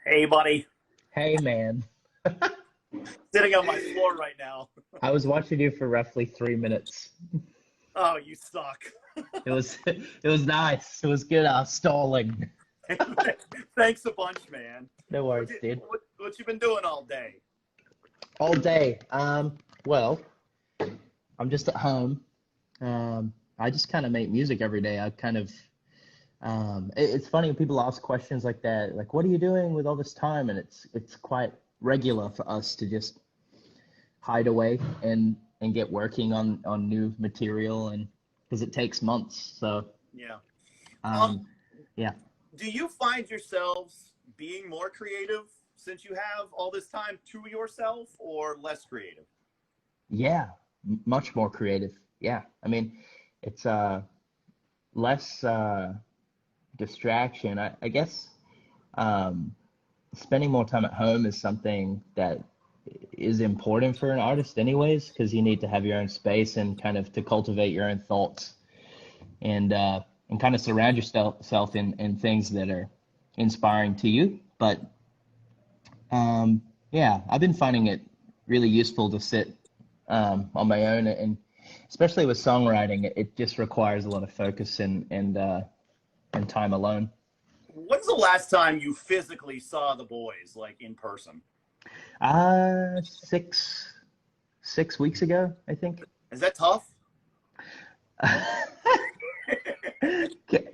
Hey, buddy. Hey, man. Sitting on my floor right now. I was watching you for roughly 3 minutes. Oh, you suck. It was nice. It was good. I was stalling. Thanks a bunch, man. No What worries, you, dude. what you been doing all day? All day. Well, I'm just at home. I just kind of make music every day. I kind of it's funny when people ask questions like that, like, what are you doing with all this time? And it's quite regular for us to just hide away and get working on new material, and because it takes months. So Yeah. Um, um yeah. do you find yourselves being more creative since you have all this time to yourself or less creative? Yeah, much more creative. Yeah. I mean, it's less distraction. I guess um spending more time at home is something that is important for an artist anyways, because you need to have your own space and kind of to cultivate your own thoughts and kind of surround yourself in things that are inspiring to you. But yeah, I've been finding it really useful to sit on my own, and especially with songwriting, it just requires a lot of focus and time alone. When's the last time you physically saw the boys, like in person? Six weeks ago, I think. Is that tough? Okay.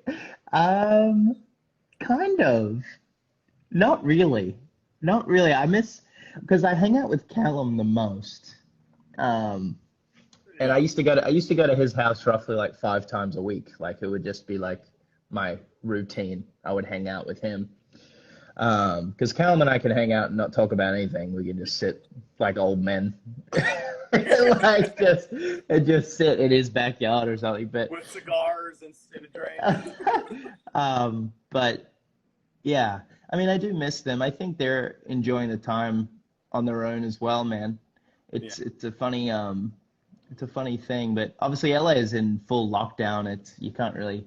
Um, Kind of. Not really. Not really. I miss because I hang out with Callum the most. Um, and Yeah. I used to go to his house roughly like 5 times a week. Like it would just be like my routine. I would hang out with him. Because Callum and I can hang out and not talk about anything. We can just sit like old men, like just sit in his backyard or something. But With cigars and a drink. but yeah, I mean, I do miss them. I think they're enjoying the time on their own as well, man. Yeah. It's a funny thing, but obviously LA is in full lockdown. It's you can't really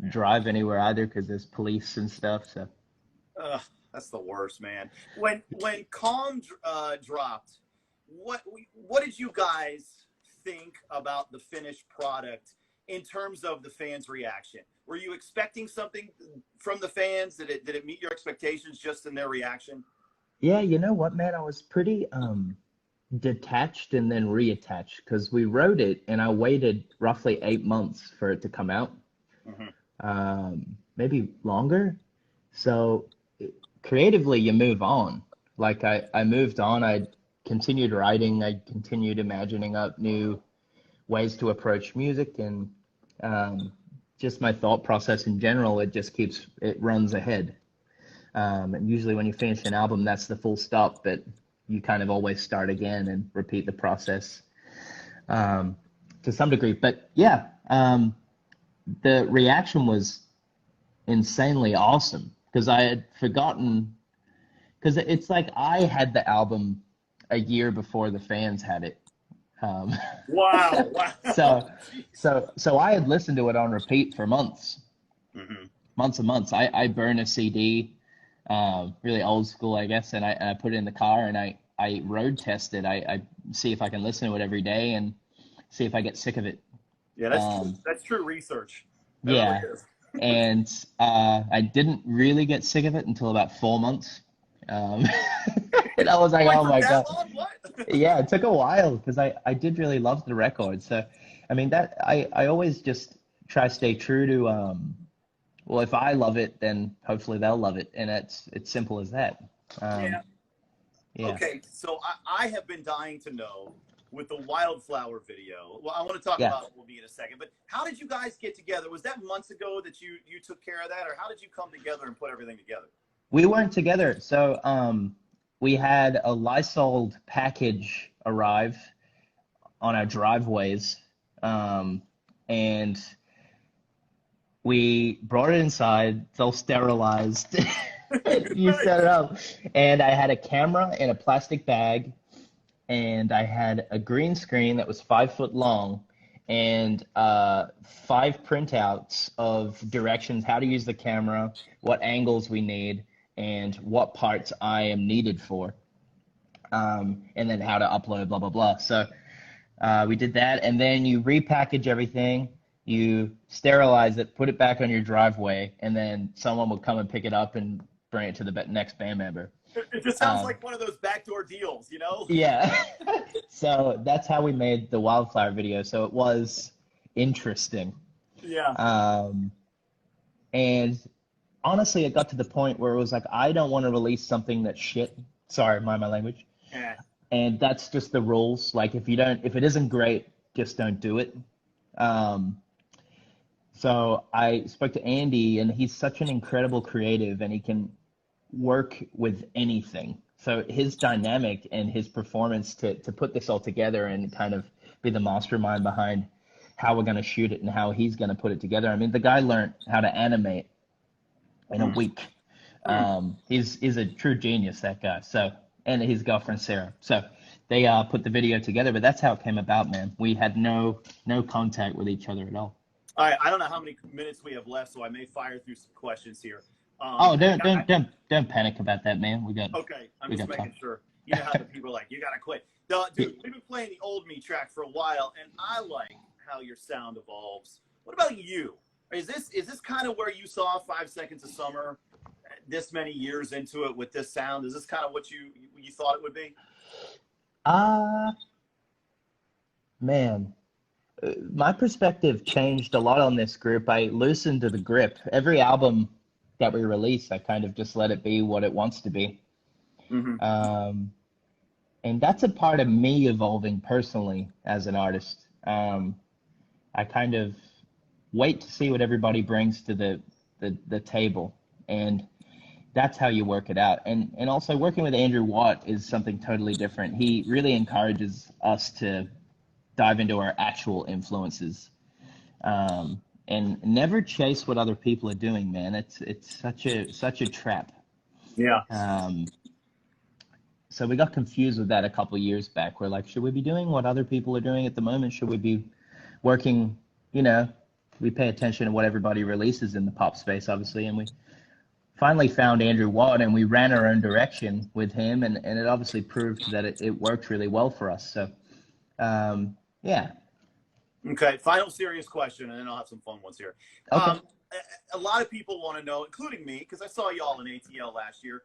drive anywhere either because there's police and stuff. So Ugh, that's the worst, man. When Calm dropped, what what did you guys think about the finished product in terms of the fans' reaction? Were you expecting something from the fans? Did it meet your expectations just in their reaction? yeah, you know what, man? I was pretty detached and then reattached because we wrote it and I waited roughly 8 months for it to come out, Hmm. maybe longer. So creatively, you move on. Like I moved on. I continued writing. I continued imagining up new ways to approach music and um, just my thought process in general. It runs ahead. And usually when you finish an album, that's the full stop, but you kind of always start again and repeat the process um, to some degree. But yeah, the reaction was insanely awesome because I had forgotten because it's like I had the album a year before the fans had it. Um, Wow! Wow! so Jeez. so I had listened to it on repeat for months, Hmm. months and months. I burn a CD, really old school, I guess, and I put it in the car and I road test it. I see if I can listen to it every day and see if I get sick of it. Yeah, that's true. Um, That's true research. That really yeah, is. and I didn't really get sick of it until about 4 months. Um, and I was like, Really, oh took my that God. long? What? Yeah, it took a while because I did really love the record. So, I mean, I always just try to stay true to, well, if I love it, then hopefully they'll love it. And it's simple as that. Um, Yeah. yeah. Okay, so I have been dying to know with the wildflower video. Well, I want to talk Yeah. about Will Be in a second, but how did you guys get together? Was that months ago that you took care of that, or how did you come together and put everything together? We weren't together. So, we had a Lysol package arrive on our driveways. Um, and we brought it inside. It's all sterilized. You Right. set it up. And I had a camera in a plastic bag, and I had a green screen that was 5 foot long, and five printouts of directions, how to use the camera, what angles we need, and what parts I am needed for, and then how to upload, blah, blah, blah. So we did that, and then you repackage everything, you sterilize it, put it back on your driveway, and then someone will come and pick it up and bring it to the next band member. It just sounds like one of those backdoor deals, you know? Yeah. So that's how we made the wildflower video. So it was interesting. Yeah. And honestly, it got to the point where it was like, I don't want to release something that's shit. Sorry, mind my language. Yeah. And that's just the rules. Like if it isn't great, just don't do it. So I spoke to Andy, and he's such an incredible creative, and he can work with anything. So his dynamic and his performance to put this all together and kind of be the mastermind behind how we're going to shoot it and how he's going to put it together. I mean, the guy learned how to animate in a week. He's a true genius, that guy. So, and his girlfriend Sarah. So they put the video together, but that's how it came about, man. We had no contact with each other at all. All right, I don't know how many minutes we have left, so I may fire through some questions here. Don't panic about that, man. Okay, I'm just making sure. You know how the people are like, you gotta quit. Dude, we've been playing the old me track for a while, and I like how your sound evolves. What about you? Is this kind of where you saw 5 Seconds of Summer this many years into it with this sound? Is this kind of what you thought it would be? Man, my perspective changed a lot on this group. I loosened the grip. Every album that we release, I kind of just let it be what it wants to be. Mm-hmm. And that's a part of me evolving personally as an artist. I kind of wait to see what everybody brings to the table, and that's how you work it out. And also working with Andrew Watt is something totally different. He really encourages us to dive into our actual influences, and never chase what other people are doing, man. It's such a trap. Yeah. So we got confused with that a couple of years back. We're like, should we be doing what other people are doing at the moment? Should we be working, we pay attention to what everybody releases in the pop space, obviously. And we finally found Andrew Watt, and we ran our own direction with him. And it obviously proved that it worked really well for us. So, yeah. Okay, final serious question, and then I'll have some fun ones here. Okay. A lot of people want to know, including me, because I saw y'all in ATL last year.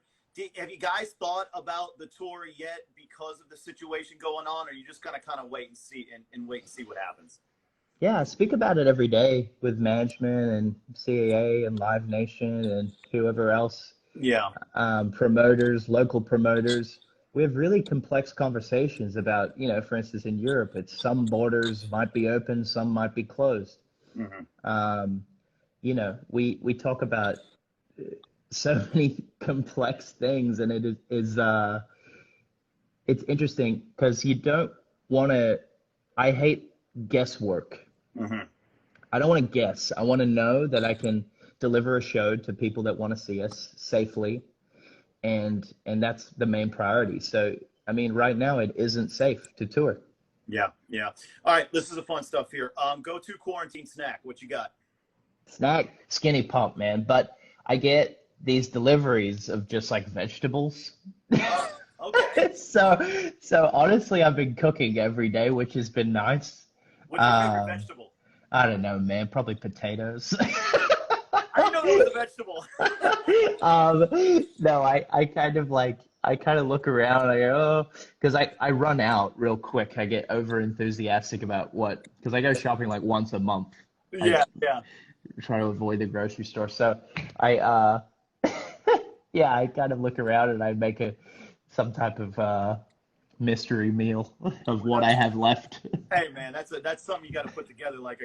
Have you guys thought about the tour yet because of the situation going on, or are you just gonna kind of wait and see and wait and see what happens? Yeah, I speak about it every day with management and CAA and Live Nation and whoever else. Yeah. Promoters, local promoters. We have really complex conversations about, for instance, in Europe, it's some borders might be open, some might be closed. Mm-hmm. We talk about so many complex things, and it is it's interesting because you don't want to. I hate guesswork. Mm-hmm. I don't want to guess. I want to know that I can deliver a show to people that want to see us safely, and that's the main priority. So, I mean, right now it isn't safe to tour. Yeah. All right, this is the fun stuff here. Go-to quarantine snack. What you got? Snack, skinny pump, man. But I get these deliveries of just like vegetables. Okay. So honestly, I've been cooking every day, which has been nice. What's your favorite vegetable? I don't know, man. Probably potatoes. I know it was a vegetable. No, I kind of look around and I go, oh, because I run out real quick. I get over enthusiastic about because I go shopping like once a month. Yeah. Try to avoid the grocery store. So I kind of look around and I make some type of mystery meal of what I have left. Hey man, that's something you got to put together, like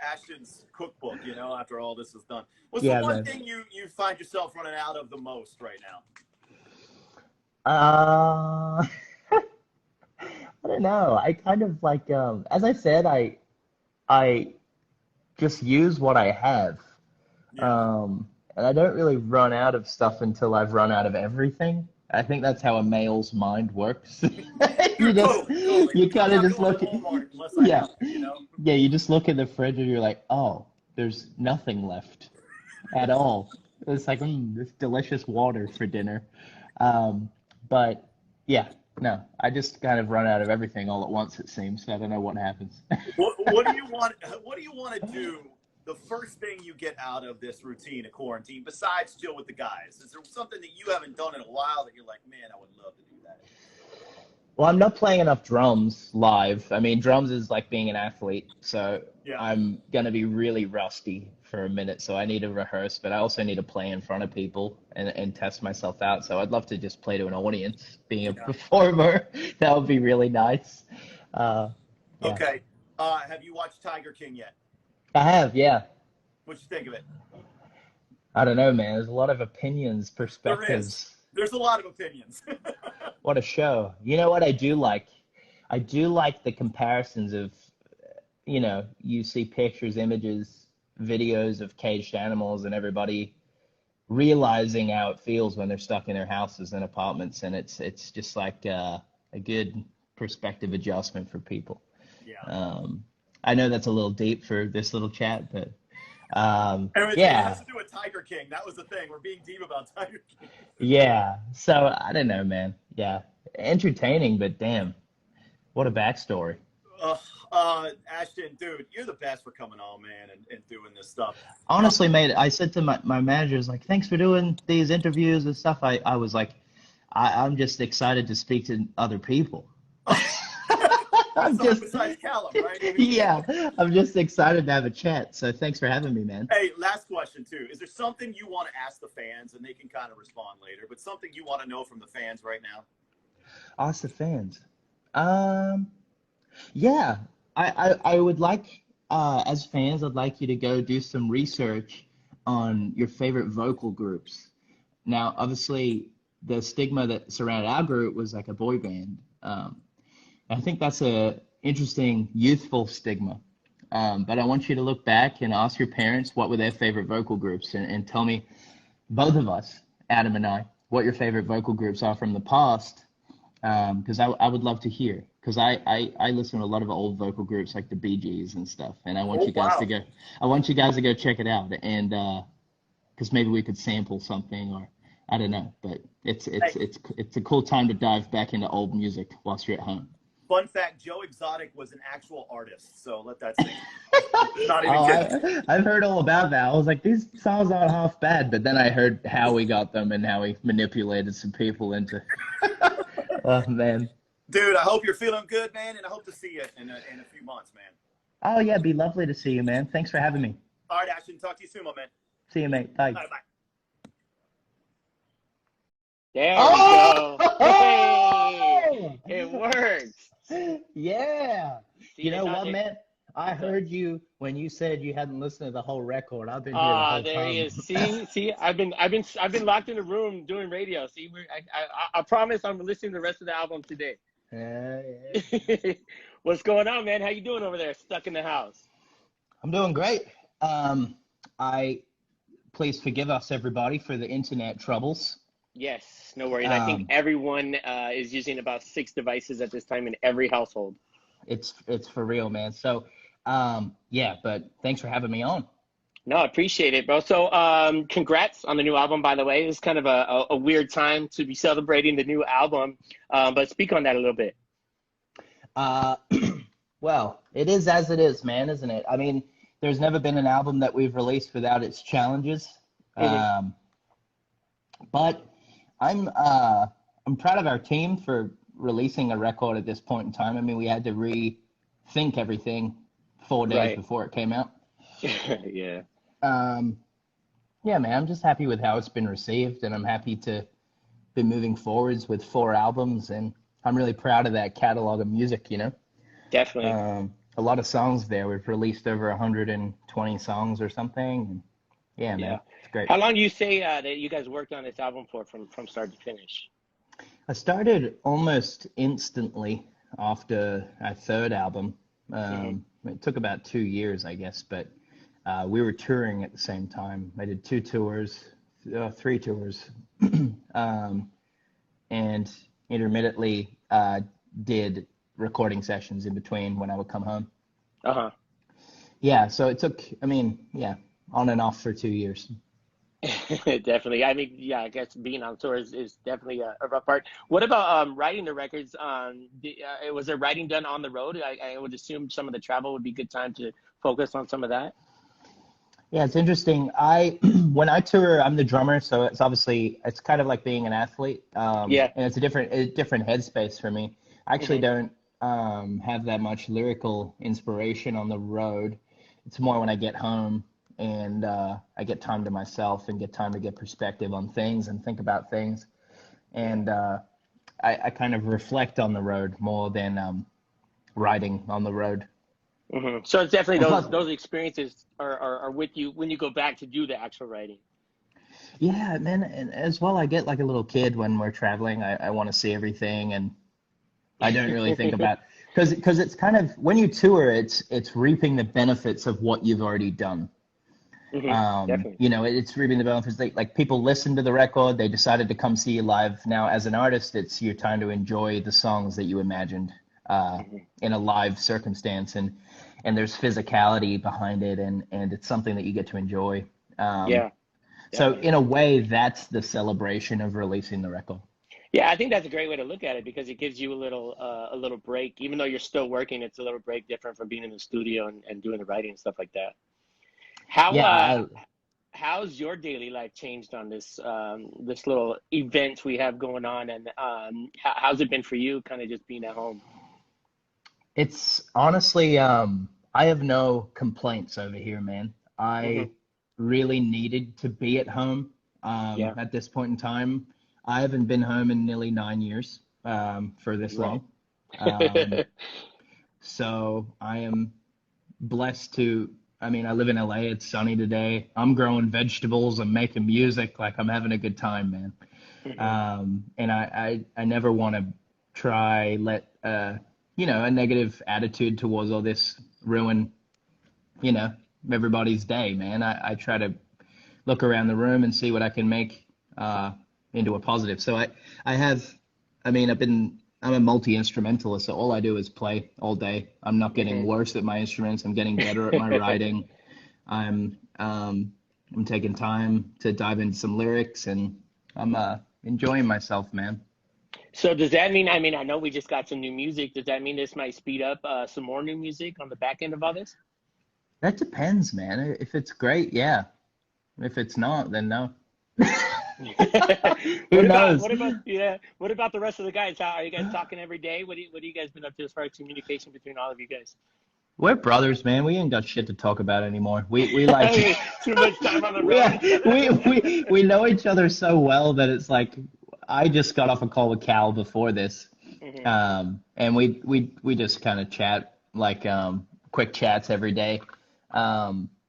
Ashton's cookbook, after all this is done. What's the one thing you find yourself running out of the most right now? I don't know. I kind of like, as I said, I just use what I have. Yeah. And I don't really run out of stuff until I've run out of everything. I think that's how a male's mind works. You kind of just look at, you just look in the fridge and you're like, oh, there's nothing left at all. It's like, this delicious water for dinner. Um, but yeah, no, I just kind of run out of everything all at once, it seems. I don't know what happens. What do you want? What do you want to do? The first thing you get out of this routine of quarantine, besides chill with the guys, is there something that you haven't done in a while that you're like, man, I would love to do that? Well, I'm not playing enough drums live. I mean, drums is like being an athlete, so Yeah. I'm gonna be really rusty for a minute. So I need to rehearse, but I also need to play in front of people and test myself out. So I'd love to just play to an audience, being a Yeah. performer. That would be really nice. Uh, yeah, Okay. Have you watched Tiger King yet? I have. Yeah, What'd you think of it? I don't know, man. There's a lot of opinions, There is. perspectives. There's a lot of opinions. What a show. You know what I do like? I do like the comparisons of, you see pictures, images, videos of caged animals and everybody realizing how it feels when they're stuck in their houses and apartments, and it's just like a good perspective adjustment for people. Yeah. I know that's a little deep for this little chat, but It has yeah, to do with Tiger King. That was the thing. We're being deep about Tiger King. yeah. So I don't know, man. Yeah, entertaining, but damn, what a backstory. Uh, Ashton, dude, you're the best for coming on, man, and doing this stuff. Honestly, mate, I said to my managers, like, thanks for doing these interviews and stuff. I was like, I'm just excited to speak to other people. I'm just, Besides Callum, right? I mean, yeah, I'm just excited to have a chat. So thanks for having me, man. hey, last question too. Is there something you want to ask the fans, and they can kind of respond later, but something you want to know from the fans right now? Ask the fans. Um, yeah, I would like, as fans, I'd like you to go do some research on your favorite vocal groups. Now, obviously, the stigma that surrounded our group was like a boy band. I think that's a interesting youthful stigma. But I want you to look back and ask your parents what were their favorite vocal groups, and tell me, both of us, Adam and I, what your favorite vocal groups are from the past. Because I would love to hear. Because I listen to a lot of old vocal groups like the Bee Gees and stuff, and Oh wow. I want you guys to go check it out, and because maybe we could sample something, or I don't know, but Hey, it's a cool time to dive back into old music whilst you're at home. fun fact: Joe Exotic was an actual artist, so let that sink. Not even Oh, kidding. I've heard all about that. I was like, these songs aren't half bad, but then I heard how we got them and how we manipulated some people into. Oh man. Dude, I hope you're feeling good, man, and I hope to see you in a few months, man. Oh yeah, be lovely to see you, man. Thanks for having me. All right, Ashton, talk to you soon, my man. See you, mate. Bye. All right, bye. There we Oh! go. Hey, it works. Yeah. See, You they know thought what, they. man? I What's up? heard you when you said you hadn't listened to the whole record. I've been here the Ah, whole there he time. is. See. I've been locked in a room doing radio. See, I promise I'm listening to the rest of the album today. Yeah, yeah. What's going on, man? How you doing over there, stuck in the house? I'm doing great. I Please forgive us, everybody, for the internet troubles. Yes, no worries. I think Um, everyone is using about 6 devices at this time in every household. it's for real, man. So, yeah, but thanks for having me on. No, I appreciate it, bro. So, congrats on the new album, by the way. It's kind of a weird time to be celebrating the new album, but speak on that a little bit. Uh, well, it is as it is, man, isn't it? I mean, there's never been an album that we've released without its challenges. Hmm. Um, but I'm proud of our team for releasing a record at this point in time. I mean, we had to rethink everything 4 days Right. before it came out. Yeah. Um, yeah, man, I'm just happy with how it's been received, and I'm happy to be moving forwards with 4 albums, and I'm really proud of that catalog of music. Definitely. A lot of songs there. We've released over 120 songs or something. And yeah, Yeah. man, it's great. How long do you say that you guys worked on this album for, from start to finish? I started almost instantly after our third album. Hmm. It took about 2 years, I guess, but we were touring at the same time. I did 2 tours, 3 tours, um, and intermittently did recording sessions in between when I would come home. Uh-huh. Yeah, so it took, I mean, yeah, on and off for 2 years. Definitely. I mean, yeah, I guess being on tour is definitely a rough part. What about writing the records? Was there writing done on the road? I would assume some of the travel would be good time to focus on some of that. Yeah, it's interesting. I when I tour, I'm the drummer, so it's obviously it's kind of like being an athlete, Yeah. and it's a different headspace for me. I actually Hmm. don't have that much lyrical inspiration on the road. It's more when I get home and I get time to myself and get time to get perspective on things and think about things, and I kind of reflect on the road more than writing on the road. Hmm. So it's definitely And plus, those experiences are with you when you go back to do the actual writing. yeah, man, and as well, I get like a little kid when we're traveling. I want to see everything, and I don't really think about because it's kind of when you tour, it's reaping the benefits of what you've already done. Hmm. Definitely. It's reaping the benefits. Like people listen to the record, they decided to come see you live. Now, as an artist, it's your time to enjoy the songs that you imagined Hmm. in a live circumstance, and there's physicality behind it, and it's something that you get to enjoy. Um, Yeah, so definitely. in a way, that's the celebration of releasing the record. Yeah, I think that's a great way to look at it because it gives you a little break. Even though you're still working, it's a little break different from being in the studio and doing the writing and stuff like that. How Yeah, how's your daily life changed on this little event we have going on, and how's it been for you, kind of just being at home? it's honestly, I have no complaints over here, man. Hmm. I really needed to be at home Yeah. at this point in time. I haven't been home in nearly 9 years for this Right. long. Um, so I am blessed to, I mean, I live in LA. It's sunny today. I'm growing vegetables. I'm making music. Like I'm having a good time, man. Hmm. And I never want to try let a negative attitude towards all this ruin you know everybody's day, man. I try to look around the room and see what I can make uh, into a positive. So I have, I mean, I'm a multi instrumentalist, so all I do is play all day. I'm not getting Hmm. worse at my instruments. I'm getting better at my writing. I'm taking time to dive into some lyrics, and I'm enjoying myself, man. So does that mean? I mean, I know we just got some new music. Does that mean this might speed up some more new music on the back end of all this? That depends, man. If it's great, yeah. If it's not, then no. Who knows? what about the rest of the guys? How are you guys talking every day? What do you guys been up to as far as communication between all of you guys? We're brothers, man. We ain't got shit to talk about anymore. We like Too much time on the we, road. we know each other so well that it's like I just got off a call with Cal before this, Hmm. and we just kind of chat like quick chats every day.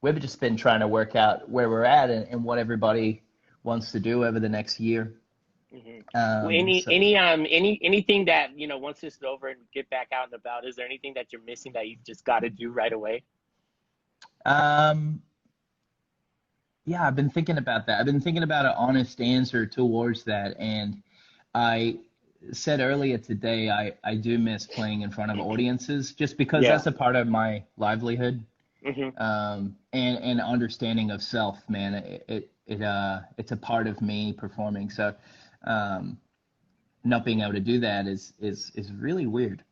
We've just been trying to work out where we're at and what everybody wants to do over the next year. Hmm. So Anything that once this is over and we get back out and about, is there anything that you're missing that you've just got to do right away? um, yeah, I've been thinking about that. I've been thinking about an honest answer towards that, and I said earlier today I do miss playing in front of audiences just because Yeah. that's a part of my livelihood Hmm. and understanding of self, man. It's a part of me performing. So um, not being able to do that is really weird.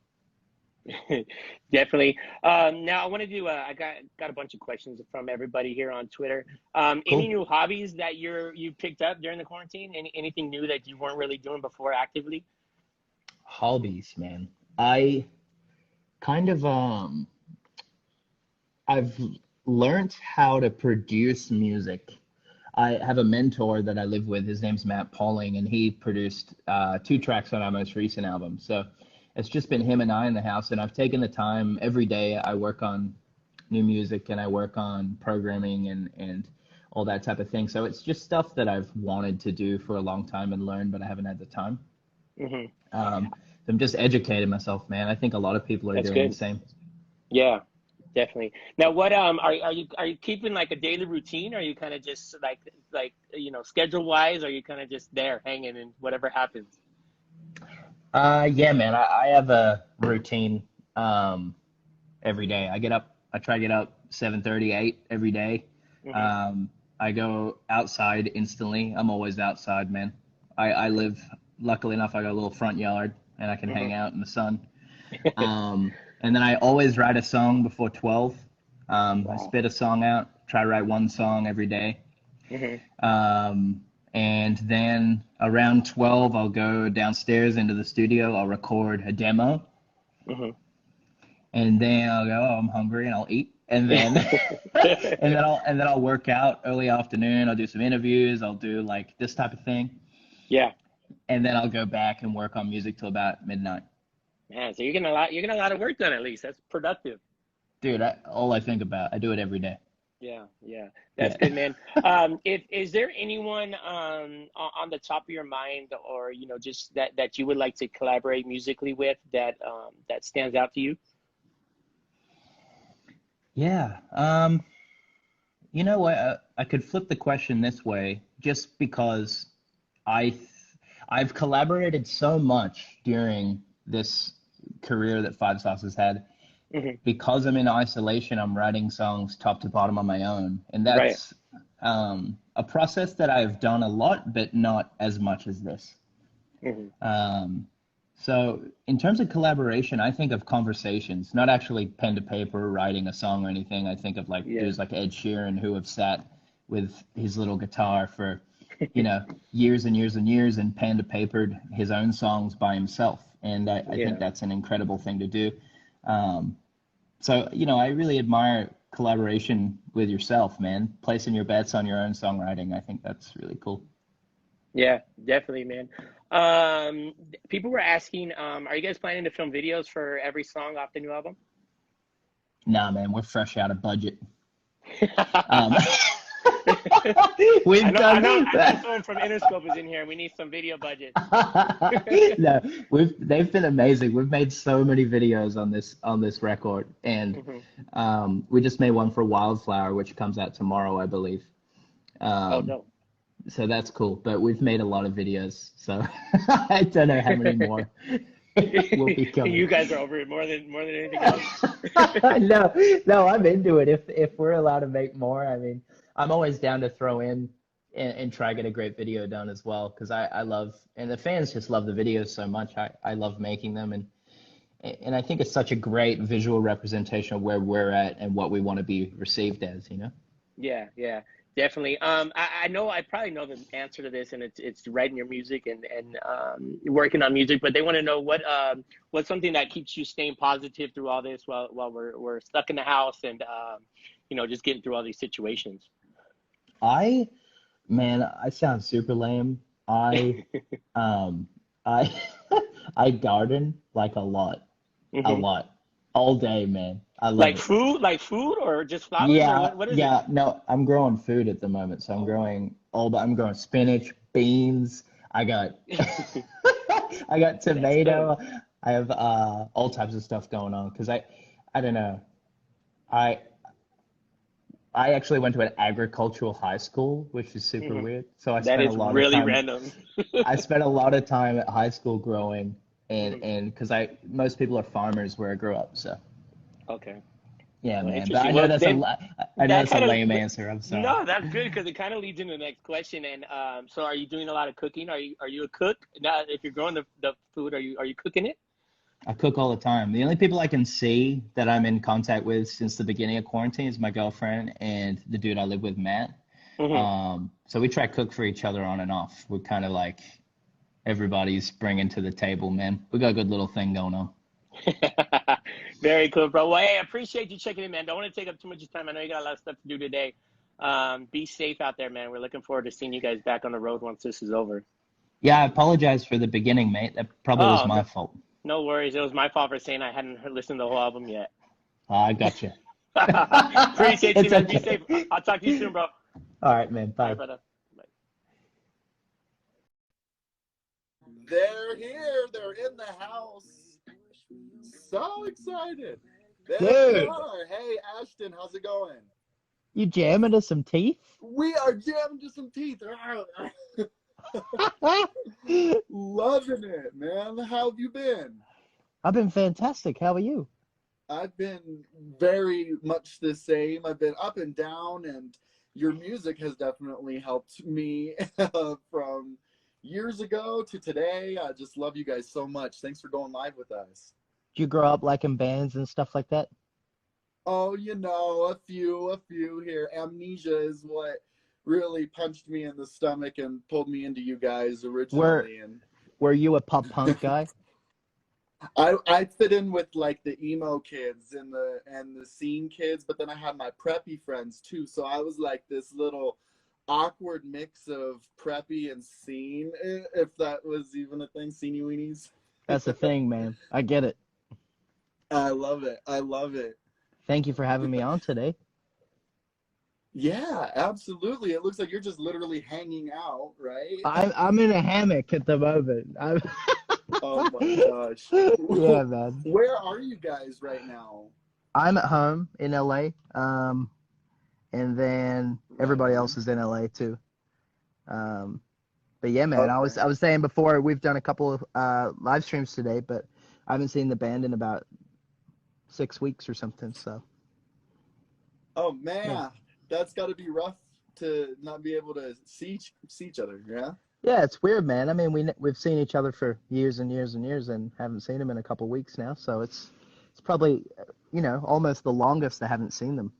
Definitely. Now I want to do. I got a bunch of questions from everybody here on Twitter. Any Cool. new hobbies that you picked up during the quarantine? Anything new that you weren't really doing before actively? Hobbies, man. I kind of I've learned how to produce music. I have a mentor that I live with. His name's Matt Pauling, and he produced two tracks on our most recent album. So it's just been him and I in the house, and I've taken the time every day. I work on new music and I work on programming and all that type of thing. So it's just stuff that I've wanted to do for a long time and learn, but I haven't had the time. Hmm. So I'm just educating myself, man. I think a lot of people are That's doing the good. same. Yeah, definitely. Now, what are you keeping like a daily routine? Or are you kind of just like schedule wise? Are you kind of just there hanging and whatever happens? Yeah, man. I have a routine every day. I try to get up 7:30, 8 every day. Hmm. Um, I go outside instantly. I'm always outside, man. I live, luckily enough, I got a little front yard and I can hang out in the sun. And then I always write a song before 12. I Wow. spit a song out, try to write one song every day. Hmm. And then around 12, I'll go downstairs into the studio. I'll record a demo. Hmm. And then I'll go, oh, I'm hungry, and I'll eat. And then and then I'll work out early afternoon. I'll do some interviews. I'll do like this type of thing. Yeah, And then I'll go back and work on music till about midnight. man. So you're getting a lot of work done at least. That's productive. Dude, all I think about, I do it every day. Yeah, yeah, that's Yeah. good, man. If is there anyone on the top of your mind, or just that you would like to collaborate musically with, that stands out to you? Yeah. You know what? I could flip the question this way, just because I th- I've collaborated so much during this career that Five Sauce has had. Hmm. Because I'm in isolation, I'm writing songs top to bottom on my own, and Right. that's a process that I've done a lot, but not as much as this. Hmm. Um, so in terms of collaboration, I think of conversations, not actually pen to paper writing a song or anything. I think of like Yeah. dudes like Ed Sheeran who have sat with his little guitar for, years and years and years and pen to papered his own songs by himself. And I think Yeah. that's an incredible thing to do. Um, so, I really admire collaboration with yourself, man. Placing your bets on your own songwriting. I think that's really cool. Yeah, definitely, man. People were asking, are you guys planning to film videos for every song off the new album? Nah, man, we're fresh out of budget. Um, I we've know, I done know, I know. that. Someone from Interscope is in here, and we need some video budget. No, they've been amazing. We've made so many videos on this record, and Hmm. we just made one for Wildflower, which comes out tomorrow, I believe. Oh, Um, no. so that's cool. But we've made a lot of videos, so I don't know how many more will be coming. You guys are over it more than anything else. No, no, I'm into it. If we're allowed to make more, I mean, I'm always down to throw in and try to get a great video done as well because I love and the fans just love the videos so much. I love making them and I think it's such a great visual representation of where we're at and what we want to be received as. Yeah, yeah, definitely. I know I probably know the answer to this, and it's writing your music and working on music. But they want to know what's something that keeps you staying positive through all this while we're stuck in the house and just getting through all these situations. I Man, I sound super lame. Um I I garden like a Hmm. lot, all day, man. I love it. Like food, or just flowers, or Yeah, what is it? yeah. No, I'm growing food at the moment, so I'm Oh, growing I'm growing spinach, beans. I got I got that's good. tomato. I have all types of stuff going on because I don't know. I I actually went to an agricultural high school, which is super Hmm. weird. So That is really random. I spent a lot of time at high school growing and Hmm. and because I most people are farmers where I grew up, so Okay. yeah, Well, man. But interesting. Well, then I know that that's a kind of lame answer. I'm sorry. no, that's good because it kind of leads into the next question. And so, are you doing a lot of cooking? Are you a cook? Now, if you're growing the food, are you cooking it? I cook all the time. The only people I can see that I'm in contact with since the beginning of quarantine is my girlfriend and the dude I live with, Matt. Hmm. So we try to cook for each other on and off. We're kind of like everybody's bringing to the table, man. We got a good little thing going on. Very cool, bro. Well, hey, I appreciate you checking in, man. Don't want to take up too much of your time. I know you got a lot of stuff to do today. Be safe out there, man. We're looking forward to seeing you guys back on the road once this is over. Yeah, I apologize for the beginning, mate. That probably was Oh, my no, fault. no worries. It was my fault for saying I hadn't listened to the whole album yet. I got you. Appreciate you, It's man. Be safe. okay. I'll talk to you soon, bro. All right, man. All right, Bye. brother. Bye. They're here. They're in the house. So excited. There they Dude, are. Hey, Ashton, how's it going? you jamming to some teeth? We are jamming to some teeth. Loving it, man. How have you been? I've been fantastic. How are you? I've been very much the same. I've been up and down and your music has definitely helped me from years ago to today. I just love you guys so much. Thanks for going live with us. Did you grow up liking bands and stuff like that? Oh, a few here. Amnesia is what really punched me in the stomach and pulled me into you guys Were originally. And were you a pop punk guy? I fit in with like the emo kids and the scene kids, but then I had my preppy friends too. So I was like this little awkward mix of preppy and scene, if that was even a thing, sceenie weenies. That's the thing, man. I get it. I love it. I love it. Thank you for having me on today. Yeah, absolutely. It looks like you're just literally hanging out, right? I'm in a hammock at the moment. Oh my gosh. Yeah, man. Where are you guys right now? I'm at home in LA, and then everybody else is in LA too. But yeah, man, Okay. I was saying before we've done a couple of live streams today, but I haven't seen the band in about 6 weeks or something. So Oh yeah, man, that's got to be rough to not be able to see each other, yeah? yeah, it's weird, man. I mean, we've seen each other for years and years and years, and haven't seen them in a couple of weeks now. So it's probably almost the longest I haven't seen them.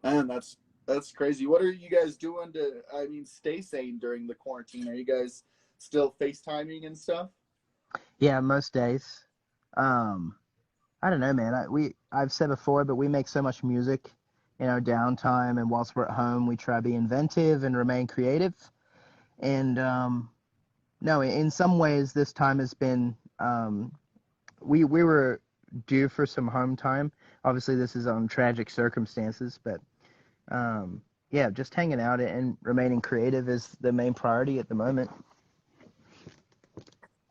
Man, that's crazy. What are you guys doing to, I mean, stay sane during the quarantine? Are you guys still FaceTiming and stuff? Yeah, most days. Um, I don't know, man. I've said before, but we make so much music in our downtime, and whilst we're at home, we try to be inventive and remain creative. And no, in some ways, this time has been we were due for some home time. Obviously, this is on tragic circumstances, but yeah, just hanging out and remaining creative is the main priority at the moment.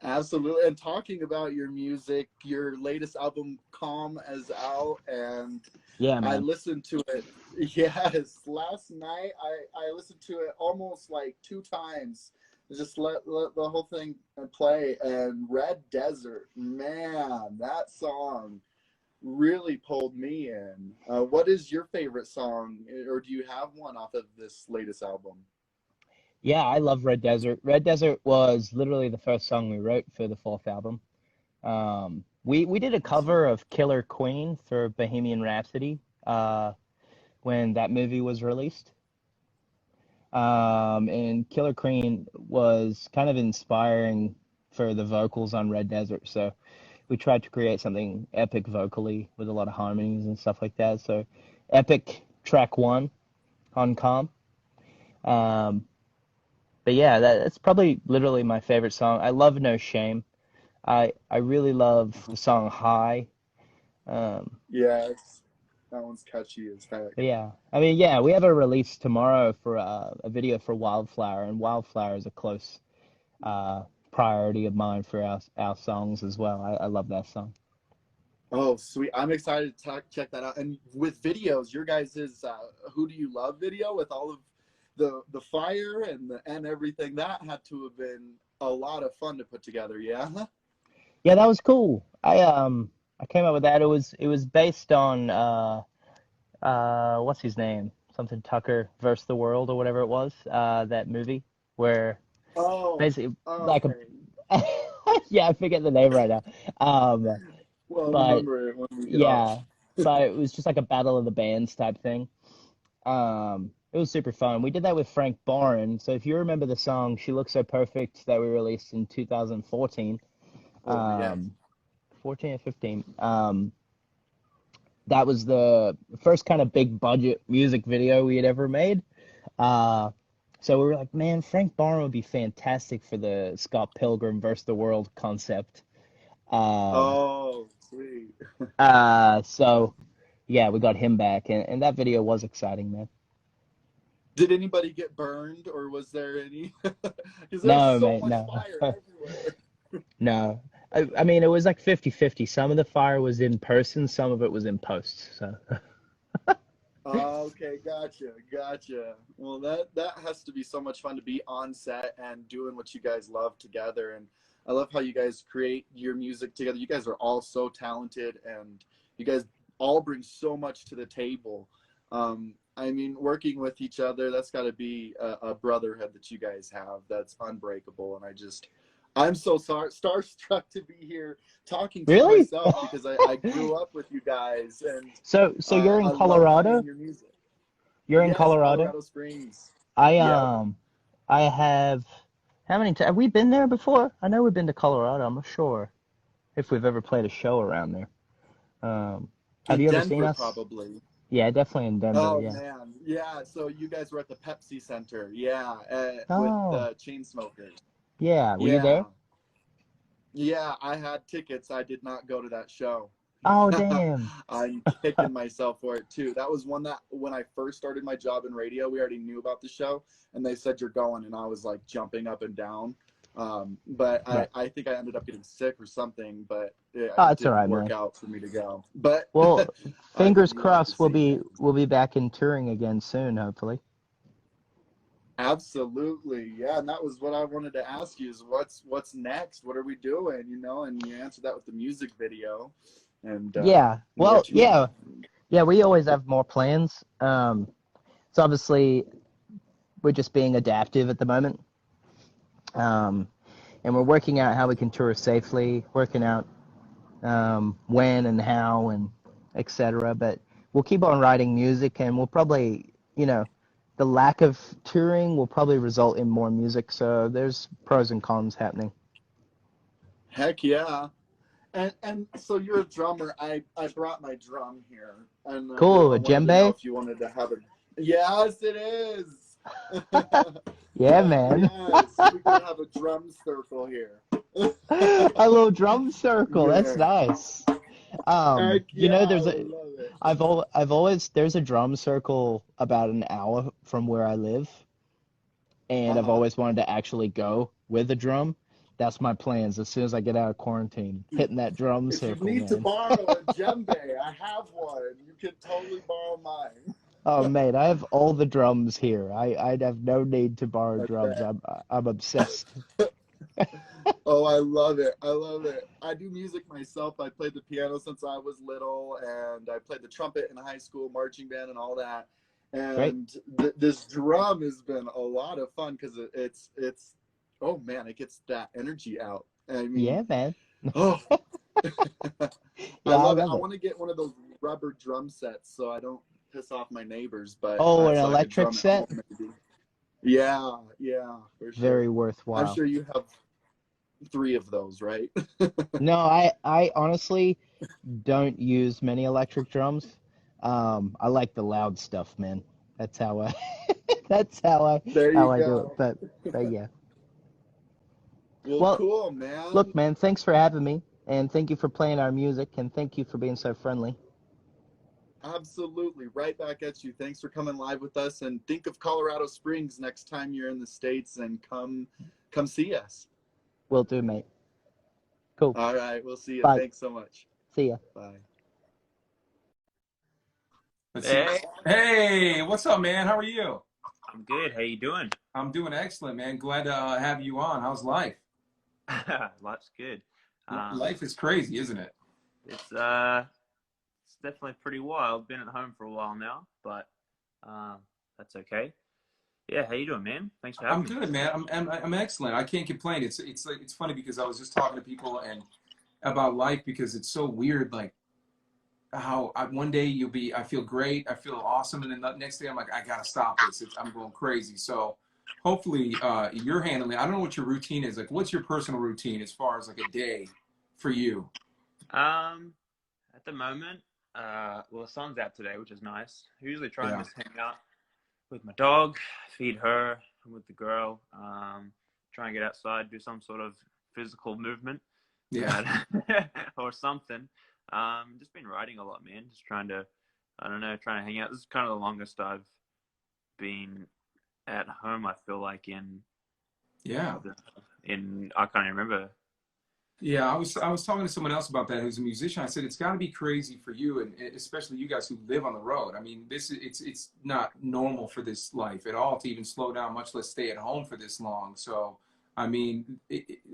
Absolutely. And talking about your music, your latest album, Calm, is out, and Yeah, I man. listened to it. Yes, last night I listened to it almost like 2 times. Just let the whole thing play. And Red Desert, man, that song really pulled me in. What is your favorite song, or do you have one off of this latest album? Yeah, I love Red Desert. Red Desert was literally the first song we wrote for the fourth album. We did a cover of Killer Queen for Bohemian Rhapsody when that movie was released. And Killer Queen was kind of inspiring for the vocals on Red Desert. So we tried to create something epic vocally with a lot of harmonies and stuff like that. So epic track one on Calm. Um, but yeah, that's probably literally my favorite song. I love No Shame. I really love the song High. Um, Yes, that one's catchy as heck. but yeah, I mean, yeah, we have a release tomorrow for a video for Wildflower, and Wildflower is a close uh, priority of mine for our songs as well. I love that song. Oh, sweet. I'm excited to check that out. And with videos, your guys' Who Do You Love video with all of the fire and everything, that had to have been a lot of fun to put together, yeah? Yeah, that was cool. I came up with that. It was based on what's his name? Something Tucker versus the World or whatever it was. That movie where Oh, basically like a okay. yeah, I forget the name right now. Um, Well, but remember it when we get off. yeah, but it was just like a battle of the bands type thing. It was super fun. We did that with Frank Boren. So if you remember the song "She Looks So Perfect" that we released in 2014, Oh, yeah. 14 or 15, that was the first kind of big budget music video we had ever made. Uh, so we were like, man, Frank Boren would be fantastic for the Scott Pilgrim versus the World concept. Um, Oh, sweet. so yeah, we got him back, and that video was exciting, man. Did anybody get burned, or was there any? Because there's No, so mate, much no, fire everywhere. no. I mean, it was like 50-50. Some of the fire was in person, some of it was in post. So Okay, gotcha. Well, that has to be so much fun to be on set and doing what you guys love together. And I love how you guys create your music together. You guys are all so talented, and you guys all bring so much to the table. I mean, working with each other, that's got to be a brotherhood that you guys have that's unbreakable. And I'm so starstruck to be here talking to you Really? myself because I grew up with you guys and So you're in I love playing Colorado? your music. You're in Yes, Colorado? Colorado Springs. I Yep. I have how many have we been there before? I know we've been to Colorado. I'm not sure if we've ever played a show around there. Have In you ever seen Denver, us? probably. Yeah, definitely in Denver. Oh Yeah. man, yeah. So you guys were at the Pepsi Center, yeah, with Oh, the chain smokers. yeah. Were you Yeah, there? yeah. I had tickets. I did not go to that show. Oh, damn. I'm kicking myself for it too. That was one that when I first started my job in radio, we already knew about the show, and they said you're going, and I was like jumping up and down. But Right. I think I ended up getting sick or something, but Oh, it it's all didn't right, work man. out for me to go. But Well, I would fingers love to crossed see you guys. we'll be back in touring again soon, hopefully. Absolutely, yeah, and that was what I wanted to ask you is what's next? What are we doing? You know, and you answered that with the music video, and Yeah. Well, what you. yeah. Yeah, we always have more plans. So obviously we're just being adaptive at the moment. Um, and we're working out how we can tour safely, working out when and how and etc. But we'll keep on writing music, and we'll probably, the lack of touring will probably result in more music. So there's pros and cons happening. Heck yeah. And so you're a drummer. I brought my drum here, and Cool, I a wanted to know djembe? if you wanted to have it. Yes, it is. Yeah, man. Yes, we can have a drum circle here. A little drum circle. That's Yeah. nice. Heck yeah, I There's love it. I've always there's a drum circle about an hour from where I live, and I've Uh-huh. always wanted to actually go with a drum. That's my plans as soon as I get out of quarantine, hitting that drum If you circle, need to man. borrow a djembe, I have one. You can totally borrow mine. Oh, mate, I have all the drums here. I'd have no need to borrow drums. Okay. I'm obsessed. Oh, I love it. I love it. I do music myself. I played the piano since I was little, and I played the trumpet in high school, marching band, and all that. Great. And this drum has been a lot of fun because it's oh man, it gets that energy out. I mean, Yeah, man. oh, I Yeah, I love it. love I it. want to get one of those rubber drum sets so I don't piss off my neighbors, but Oh, an so I could electric drum at home set? maybe. Yeah, yeah, for Very sure. I'm worthwhile. sure you have 3 of those, right? No, I honestly don't use many electric drums. I like the loud stuff, man. That's how I that's There how you I do it. go. But yeah. Well, Well, cool, man. look, man, thanks for having me, and thank you for playing our music, and thank you for being so friendly. Absolutely. Right back at you. Thanks for coming live with us. And think of Colorado Springs next time you're in the States and come see us. Will do, mate. Cool. All right. We'll see you. Bye. Thanks so much. See ya. Bye. Let's see. Hey, Hey, what's up, man? How are you? I'm good. How you doing? I'm doing excellent, man. Glad to have you on. How's life? Life's good. Life is crazy, isn't it? It's definitely pretty wild. Been at home for a while now, but that's okay. Yeah, how you doing, man? Thanks for I'm having me. good, man. I'm excellent. I can't complain. It's funny because I was just talking to people and about life because it's so weird. Like how one day I feel great, I feel awesome, and then the next day I'm like, I gotta stop this. I'm going crazy. So hopefully you're handling it. I don't know what your routine is. Like, what's your personal routine as far as like a day for you? At the moment, well, the sun's out today, which is nice. I usually try and Yeah. just hang out with my dog, feed her, with the girl, try and get outside, do some sort of physical movement, Yeah. or something. Just been writing a lot, man. Just trying to, I don't know, trying to hang out. This is kind of the longest I've been at home. I feel like Yeah. I can't even remember. Yeah, I was talking to someone else about that who's a musician. I said it's got to be crazy for you, and especially you guys who live on the road. I mean, it's not normal for this life at all to even slow down, much less stay at home for this long. So, I mean,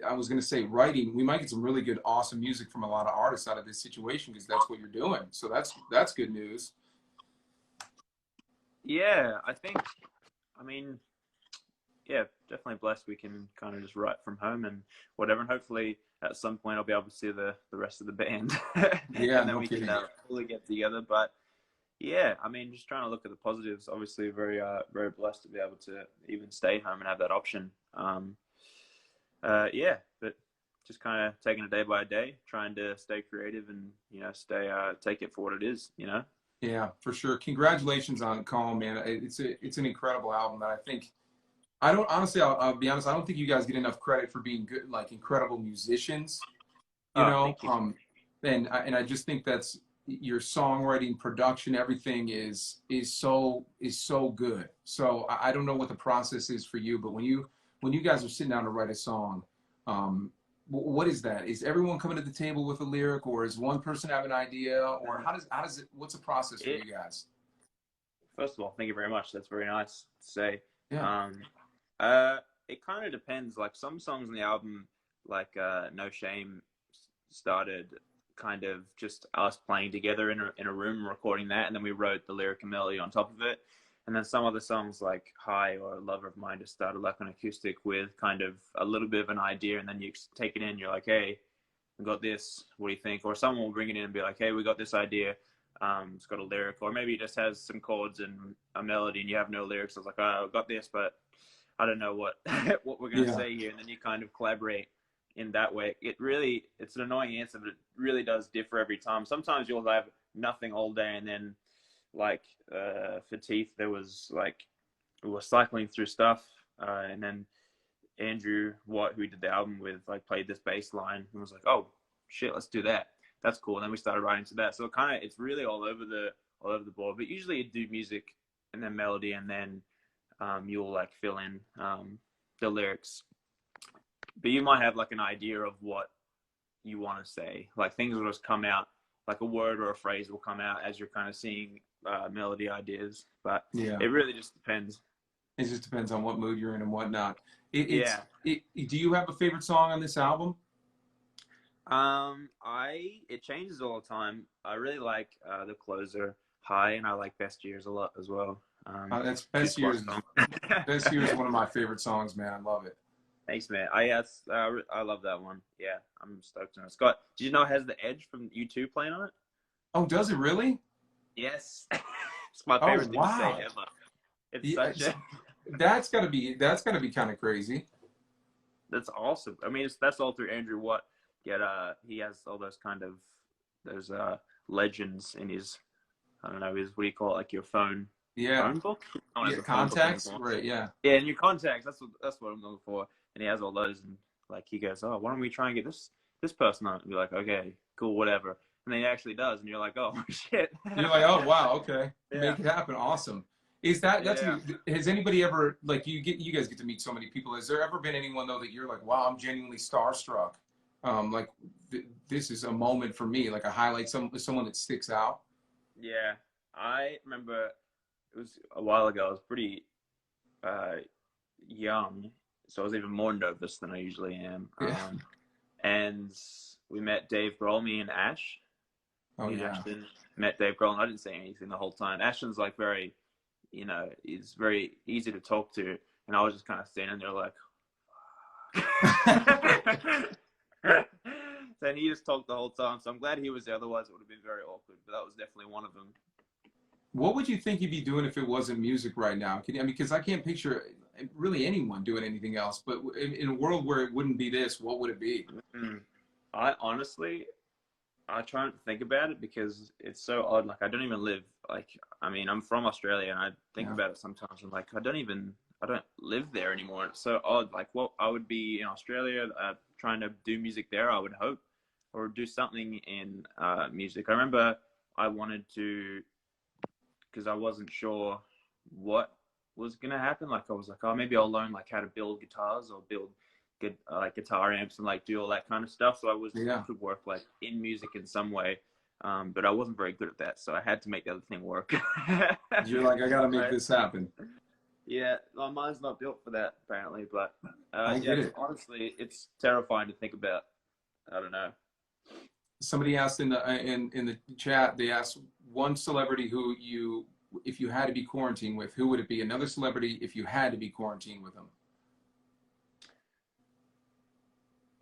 I was going to say writing. We might get some really good, awesome music from a lot of artists out of this situation because that's what you're doing. So that's good news. Yeah, I mean, yeah, definitely blessed we can kind of just write from home and whatever. And hopefully at some point I'll be able to see the rest of the band Yeah, and then no we can kidding. fully get together. But yeah, I mean, just trying to look at the positives. Obviously, very blessed to be able to even stay home and have that option. Yeah, but just kind of taking it day by day, trying to stay creative and stay take it for what it is. Yeah, for sure. Congratulations on Calm, man. It's an incredible album, and I think I don't honestly. I'll be honest. I don't think you guys get enough credit for being good, like incredible musicians. You Oh, know, thank you. And I just think that's your songwriting, production, everything is so good. So I don't know what the process is for you, but when you guys are sitting down to write a song, what is that? Is everyone coming to the table with a lyric, or is one person have an idea, or how does it? What's the process for It, you guys? First of all, thank you very much. That's very nice to say. Yeah, Um, it kind of depends. Like some songs on the album, like No Shame, started kind of just us playing together in a room recording that, and then we wrote the lyric and melody on top of it. And then some other songs like High or Lover of Mine just started like an acoustic with kind of a little bit of an idea, and then you take it in. You're like, hey, we got this. What do you think? Or someone will bring it in and be like, hey, we got this idea. It's got a lyric, or maybe it just has some chords and a melody, and you have no lyrics. I was like, oh, I got this, but I don't know what what we're gonna yeah, say here, and then you kind of collaborate in that way. It's an annoying answer, but it really does differ every time. Sometimes you'll have nothing all day, and then like for Teeth, there was like we were cycling through stuff, and then Andrew Watt, who we did the album with, like played this bass line and was like, "Oh shit, let's do that. That's cool." And then we started writing to that. So it's really all over the board. But usually you do music and then melody, and then you'll like fill in the lyrics. But you might have like an idea of what you want to say. Like things will just come out, like a word or a phrase will come out as you're kind of seeing melody ideas. But yeah. it really just depends. It just depends on what mood you're in and whatnot. It, it's Yeah. it. Do you have a favorite song on this album? It changes all the time. I really like the closer High, and I like Best Years a lot as well. That's Two Best plus Years. song. Best Years is one of my favorite songs, man. I love it. Thanks, man. I love that one. Yeah, I'm stoked on it. Scott, did you know it has the Edge from U2 playing on it? Oh, does it really? Yes, it's my Oh, favorite thing to say wow. ever. It's Yeah, such a that's gotta be kind of crazy. That's awesome. I mean, that's all through Andrew Watt. Yet he has all those kind of those legends in his, I don't know, his, what do you call it, like your Yeah, phone book? No one yeah. has a phone book Contacts, anymore. right? Yeah, Yeah, and your contacts. That's what I'm looking for. And he has all those, and like he goes, oh, why don't we try and get this person on it? And be like, okay, cool, whatever. And then he actually does, and you're like, oh shit. you're like, oh wow, okay, Yeah, make it happen, awesome. Is that's yeah. has anybody ever like you guys get to meet so many people? Has there ever been anyone though that you're like, wow, I'm genuinely starstruck? Like this is a moment for me, like a highlight, someone that sticks out. Yeah, I remember it was a while ago. I was pretty uh, young, so I was even more nervous than I usually am. Yeah. And we met Dave Grohl, me and Ash. Oh Me and yeah. Ashton met Dave Grohl, and I didn't say anything the whole time. Ashton's like very, he's very easy to talk to, and I was just kind of standing there like, then he just talked the whole time. So I'm glad he was there. Otherwise, it would have been very awkward. But that was definitely one of them. What would you think you'd be doing if it wasn't music right now? I mean, because I can't picture really anyone doing anything else. But in a world where it wouldn't be this, what would it be? Mm. I honestly, I try not to think about it because it's so odd. Like I don't even live like I mean I'm from Australia and I think Yeah. about it sometimes. I'm like I don't live there anymore. It's so odd. Like what I would be in Australia trying to do music there. I would hope or do something in music. I remember I wanted to because I wasn't sure what was gonna happen. Like I was like, oh, maybe I'll learn like how to build guitars or build good like guitar amps and like do all that kind of stuff. So I Yeah. could work like in music in some way, but I wasn't very good at that. So I had to make the other thing work. You're like, I got to make Right? this happen. Yeah, my mind's not built for that apparently. But I yeah, get it. honestly, it's terrifying to think about. I don't know. Somebody asked in the chat. They asked one celebrity who you if you had to be quarantined with, who would it be? Another celebrity if you had to be quarantined with them,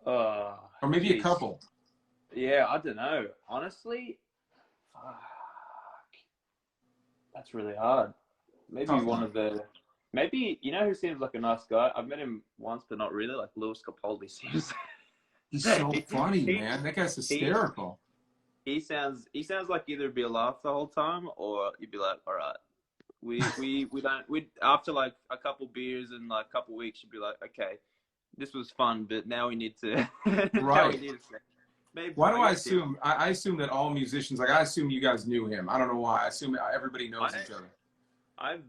or maybe a Jeez. couple. Yeah, I don't know. Honestly, fuck, that's really hard. Maybe Tough one one. of the, maybe, you know who seems like a nice guy? I've met him once, but not really. Like Lewis Capaldi seems. He's so funny, he, man. That guy's he, hysterical. he sounds like either be a laugh the whole time, or you'd be like, all right, we don't, we after like a couple beers and like a couple weeks, you'd be like, okay, this was fun, but now we need to now we Right. need to maybe Why do I guess him. assume? I assume that all musicians, like I assume you guys knew him. I don't know why. I assume everybody knows I each other. I've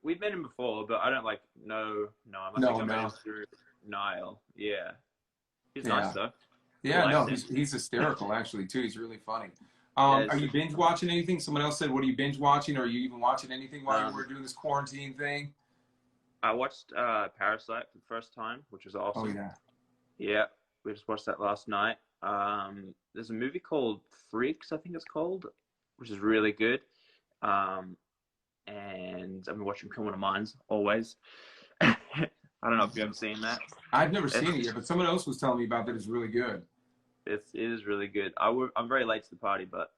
we've met him before, but I don't like know him. I No, think I met no. him through Niall. Yeah, he's Yeah. nice though. Yeah, I no, liked him. he's hysterical actually too. He's really funny. Yeah, Are you binge watching anything? Someone else said, "What are you binge watching?" Or are you even watching anything while you were doing this quarantine thing? I watched Parasite for the first time, which was awesome. Oh yeah. Yeah, we just watched that last night. There's a movie called Freaks, I think it's called, which is really good. And I've been watching Criminal Minds always. I don't know if you've ever seen that. I've never seen it yet, but someone else was telling me about that. It's really good. It is really good. I'm very late to the party, but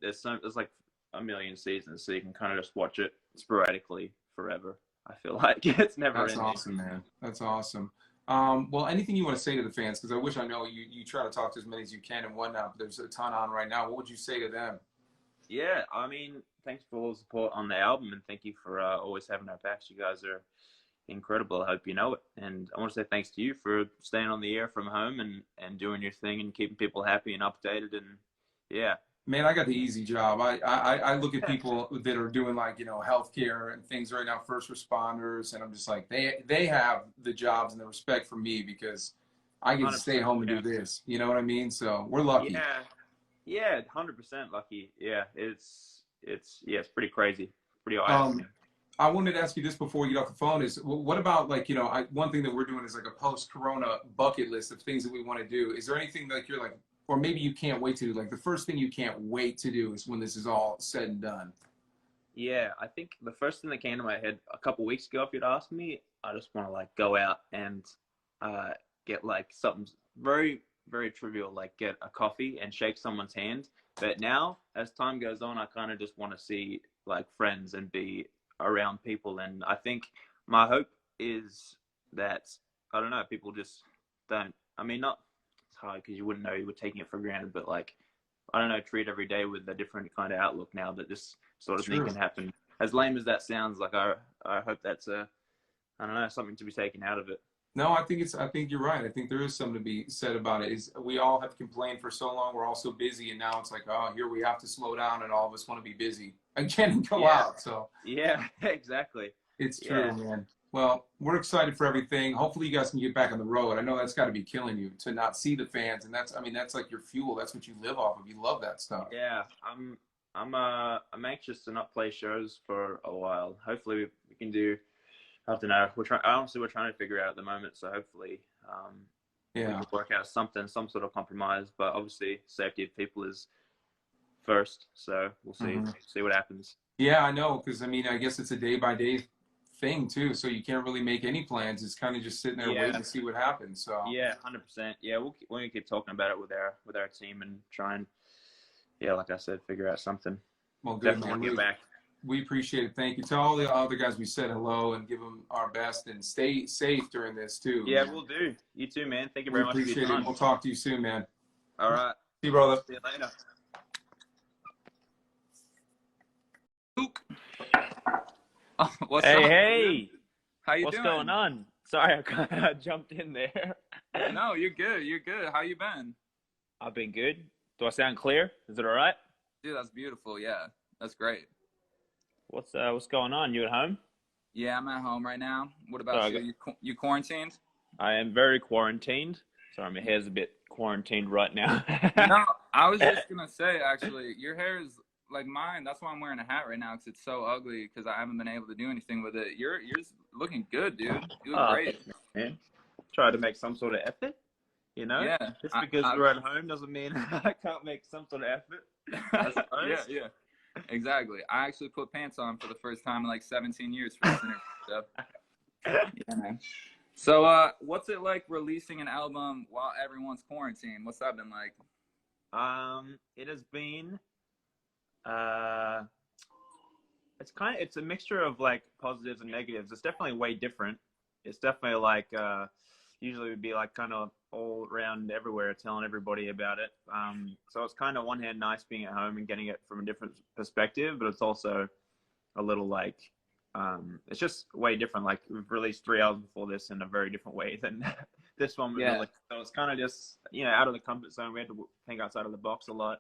there's like a million seasons, so you can kind of just watch it sporadically forever. I feel like it's never That's ending. awesome, man. That's awesome. Well, anything you want to say to the fans? Because I wish I know you try to talk to as many as you can and whatnot, but there's a ton on right now. What would you say to them? Yeah, I mean, thanks for all the support on the album, and thank you for always having our backs. You guys are incredible. I hope you know it. And I want to say thanks to you for staying on the air from home and doing your thing and keeping people happy and updated. And yeah. Man, I got the easy job. I look at people that are doing like, healthcare and things right now, first responders, and I'm just like, they have the jobs and the respect for me because I get to stay home and do this. You know what I mean? So we're lucky. Yeah, 100% lucky. Yeah, it's pretty crazy, pretty eye-opening. I wanted to ask you this before we get off the phone is what about like, one thing that we're doing is like a post-corona bucket list of things that we want to do. Is there anything like you're like, or maybe you can't wait to do, like the first thing you can't wait to do is when this is all said and done? Yeah, I think the first thing that came to my head a couple weeks ago, if you'd asked me, I just want to like go out and get like something very, very trivial, like get a coffee and shake someone's hand. But now, as time goes on, I kind of just want to see like friends and be around people. And I think my hope is that, I don't know, people just don't, I mean, not, it's hard because you wouldn't know, you were taking it for granted, but like, I don't know, treat every day with a different kind of outlook now that this sort of thing can happen. As lame as that sounds, like I hope that's I don't know, something to be taken out of it. No, I think you're right. I think there is something to be said about it. Is we all have complained for so long, we're all so busy, and now it's like, oh, here we have to slow down, and all of us want to be busy again and go out. So yeah, exactly. It's true, man. Well, we're excited for everything. Hopefully, you guys can get back on the road. I know that's got to be killing you to not see the fans, and that's like your fuel. That's what you live off of. You love that stuff. Yeah, I'm anxious to not play shows for a while. Hopefully, we can do. I don't know. We're trying to figure out at the moment. So hopefully, we can work out some sort of compromise. But obviously, safety of people is first. So we'll see what happens. Yeah, I know. Because I guess it's a day by day thing too. So you can't really make any plans. It's kind of just sitting there waiting to see what happens. So yeah, 100%. Yeah, we'll keep talking about it with our team and try and like I said, figure out something. Well, good, definitely man. Get back. We appreciate it. Thank you to all the other guys. We said hello and give them our best and stay safe during this too. Yeah, we'll do. You too, man. Thank you very much for your time. We'll talk to you soon, man. All right. See you, brother. See you later. What's up? Hey. How you doing? What's going on? Sorry, I kind of jumped in there. No, you're good. You're good. How you been? I've been good. Do I sound clear? Is it all right? Dude, that's beautiful. Yeah, that's great. What's going on? You at home? Yeah, I'm at home right now. What about you? You quarantined? I am very quarantined. Sorry, my hair's a bit quarantined right now. No, I was just gonna say actually, your hair is like mine. That's why I'm wearing a hat right now because it's so ugly because I haven't been able to do anything with it. You're looking good, dude. You look great. Man. Try to make some sort of effort, Yeah. Just because we're at home doesn't mean I can't make some sort of effort. I suppose. Yeah. Exactly. I actually put pants on for the first time in like 17 years for this interview. So, yeah, man. So, what's it like releasing an album while everyone's quarantined? What's that been like? It has been it's a mixture of like positives and negatives. It's definitely way different. It's definitely like usually would be like kind of all around everywhere telling everybody about it. So it's kind of one hand nice being at home and getting it from a different perspective, but it's also a little like it's just way different. Like we've released 3 albums before this in a very different way than this one. Yeah. So it's kind of just, you know, out of the comfort zone. We had to think outside of the box a lot,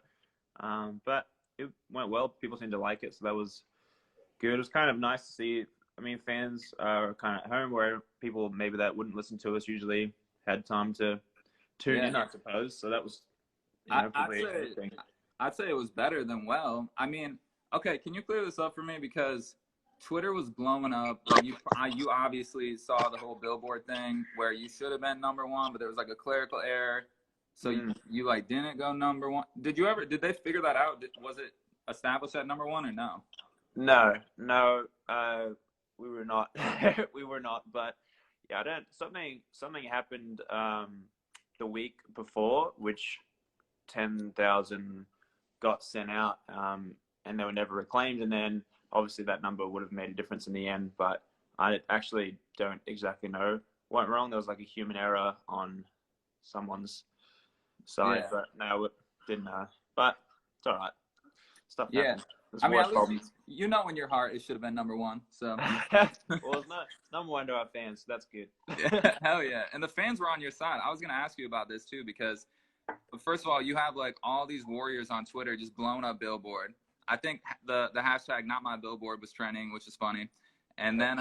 but it went well. People seemed to like it, so that was good. It was kind of nice to see. I mean, fans are kind of at home where people maybe that wouldn't listen to us usually had time to tune in, I suppose. So that was, you know, I'd say it was better than well. I mean, okay, can you clear this up for me? Because Twitter was blowing up. Like you obviously saw the whole Billboard thing where you should have been #1, but there was like a clerical error. So you like didn't go #1. Did they figure that out? Was it established at #1 or no? No, we were not. We were not. But yeah, something happened the week before, which 10,000 got sent out, and they were never reclaimed. And then obviously that number would have made a difference in the end. But I actually don't exactly know what went wrong. There was like a human error on someone's side, but no, it didn't. But it's all right. Stuff happens. I mean, at least you know in your heart it should have been #1. So well, it's #1 to our fans. So that's good. Hell yeah. And the fans were on your side. I was gonna ask you about this too, because first of all, you have like all these warriors on Twitter just blowing up Billboard. I think the hashtag not my Billboard was trending, which is funny. And then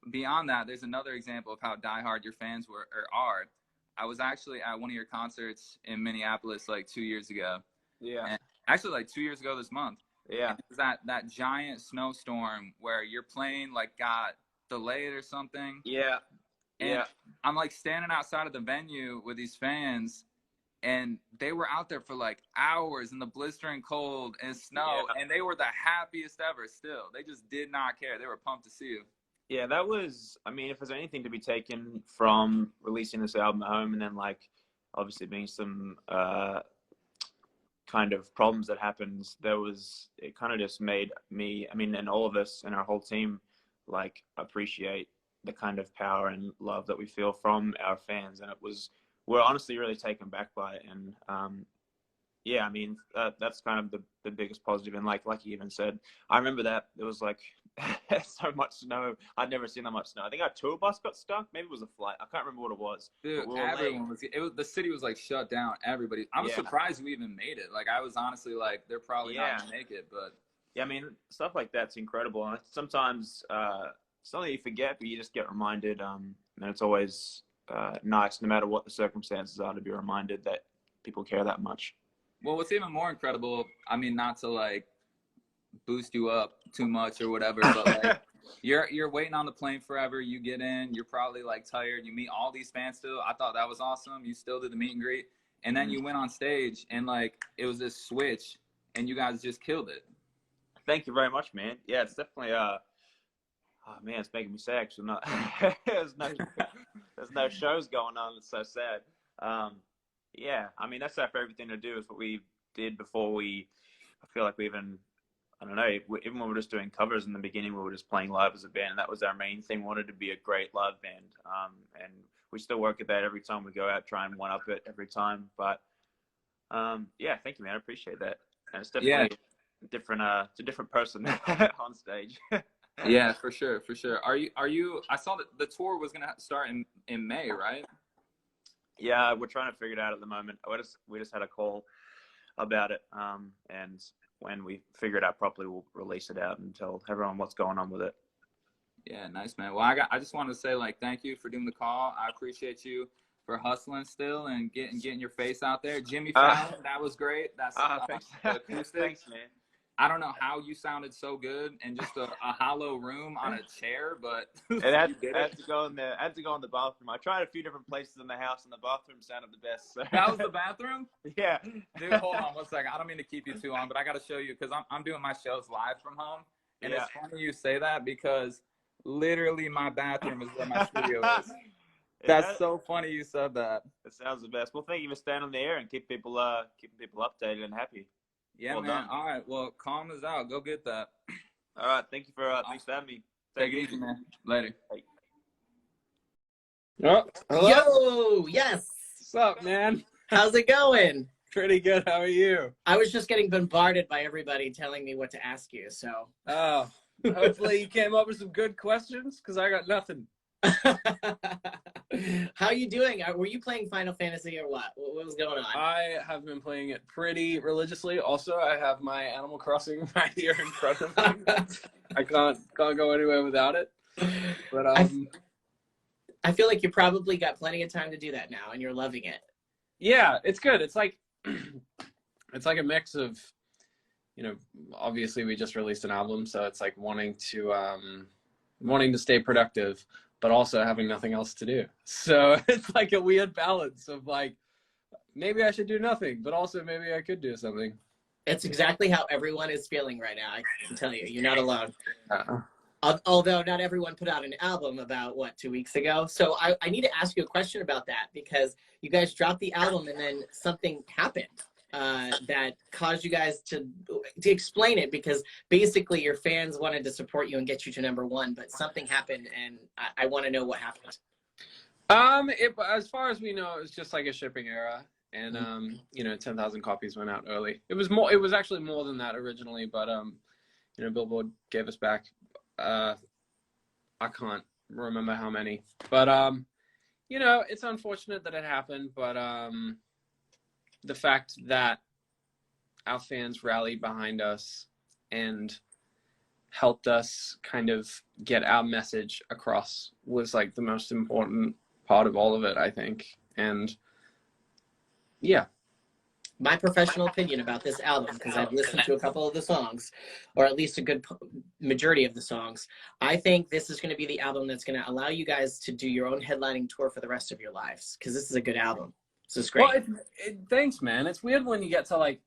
beyond that, there's another example of how diehard your fans were or are. I was actually at one of your concerts in Minneapolis like 2 years ago. Yeah. And actually like 2 years ago this month. Yeah. It was that giant snowstorm where your plane like got delayed or something. Yeah. And I'm like standing outside of the venue with these fans, and they were out there for like hours in the blistering cold and snow, and they were the happiest ever still. They just did not care. They were pumped to see you. Yeah, that was, I mean, if there's anything to be taken from releasing this album at home and then like obviously being some kind of problems that happened, it kind of just made me, I mean, and all of us and our whole team like appreciate the kind of power and love that we feel from our fans. And we're honestly really taken back by it. And yeah, I mean, that's kind of the biggest positive. And like you even said, I remember that it was like so much snow. I'd never seen that much snow. I think our tour bus got stuck. Maybe it was a flight. I can't remember what it was. Dude, everyone was. It was, the city was like shut down. Everybody. I was surprised we even made it. Like I was honestly like, they're probably not gonna make it. But yeah, I mean, stuff like that's incredible. And sometimes something you forget, but you just get reminded. And it's always nice, no matter what the circumstances are, to be reminded that people care that much. Well, what's even more incredible, I mean, not to like boost you up too much or whatever, but like you're waiting on the plane forever. You get in, you're probably like tired. You meet all these fans still. I thought that was awesome. You still did the meet and greet, and then you went on stage and like it was this switch, and you guys just killed it. Thank you very much, man. Yeah, it's definitely oh man, it's making me sad. Actually, not there's no shows going on. It's so sad. Yeah, I mean, that's our favorite thing to do is what we did before I feel like we even, I don't know, even when we were just doing covers in the beginning, we were just playing live as a band, and that was our main thing. We wanted to be a great live band, and we still work at that every time we go out, try and one up it every time. But yeah, thank you, man. I appreciate that. And it's definitely different. It's a different person on stage. Yeah, for sure. Are you? I saw that the tour was gonna start in May, right? Yeah, we're trying to figure it out at the moment. We just had a call about it, and when we figure it out properly, we'll release it out and tell everyone what's going on with it. Yeah, nice, man. Well, I just wanted to say like thank you for doing the call. I appreciate you for hustling still and getting your face out there. Jimmy Fallon, that was great. That's thanks. Thanks, man. I don't know how you sounded so good in just a hollow room on a chair, but It had, I had to go in the, I had to go in the bathroom. I tried a few different places in the house, and the bathroom sounded the best. So. That was the bathroom? Yeah. Dude, hold on one second. I don't mean to keep you too long, but I got to show you because I'm doing my shows live from home. And Yeah. it's funny you say that because literally my bathroom is where my studio is. That's so funny you said that. That sounds the best. Well, thank you for staying on the air and keeping people updated and happy. Yeah, well, man. Done. All right. Well, calm us out. Go get that. All right. Thanks for having me. Take it easy, man. Later. Bye. Oh, hello? Yo, yes. What's up, man? How's it going? Pretty good. How are you? I was just getting bombarded by everybody telling me what to ask you, so. Oh, hopefully you came up with some good questions, because I got nothing. How you doing? Were you playing Final Fantasy or what? What was going on? I have been playing it pretty religiously. Also, I have my Animal Crossing right here in front of me. I can't go anywhere without it. But I feel like you probably got plenty of time to do that now, and you're loving it. Yeah, it's good. It's like it's like a mix of, obviously we just released an album, so it's like wanting to stay productive, but also having nothing else to do. So it's like a weird balance of like, maybe I should do nothing, but also maybe I could do something. It's exactly how everyone is feeling right now. I can tell you, you're not alone. Although not everyone put out an album about, 2 weeks ago. So I need to ask you a question about that, because you guys dropped the album and then something happened that caused you guys to explain it, because basically your fans wanted to support you and get you to #1, but something happened, and I want to know what happened. As far as we know, it was just like a shipping error, and 10,000 copies went out early. It was more. It was actually more than that originally, but Billboard gave us back. I can't remember how many, but it's unfortunate that it happened, but the fact that our fans rallied behind us and helped us kind of get our message across was like the most important part of all of it, I think. And yeah. My professional opinion about this album, because I've listened to a couple of the songs, or at least a good majority of the songs, I think this is going to be the album that's going to allow you guys to do your own headlining tour for the rest of your lives, because this is a good album. This is great. Well, thanks, man. It's weird when you get to like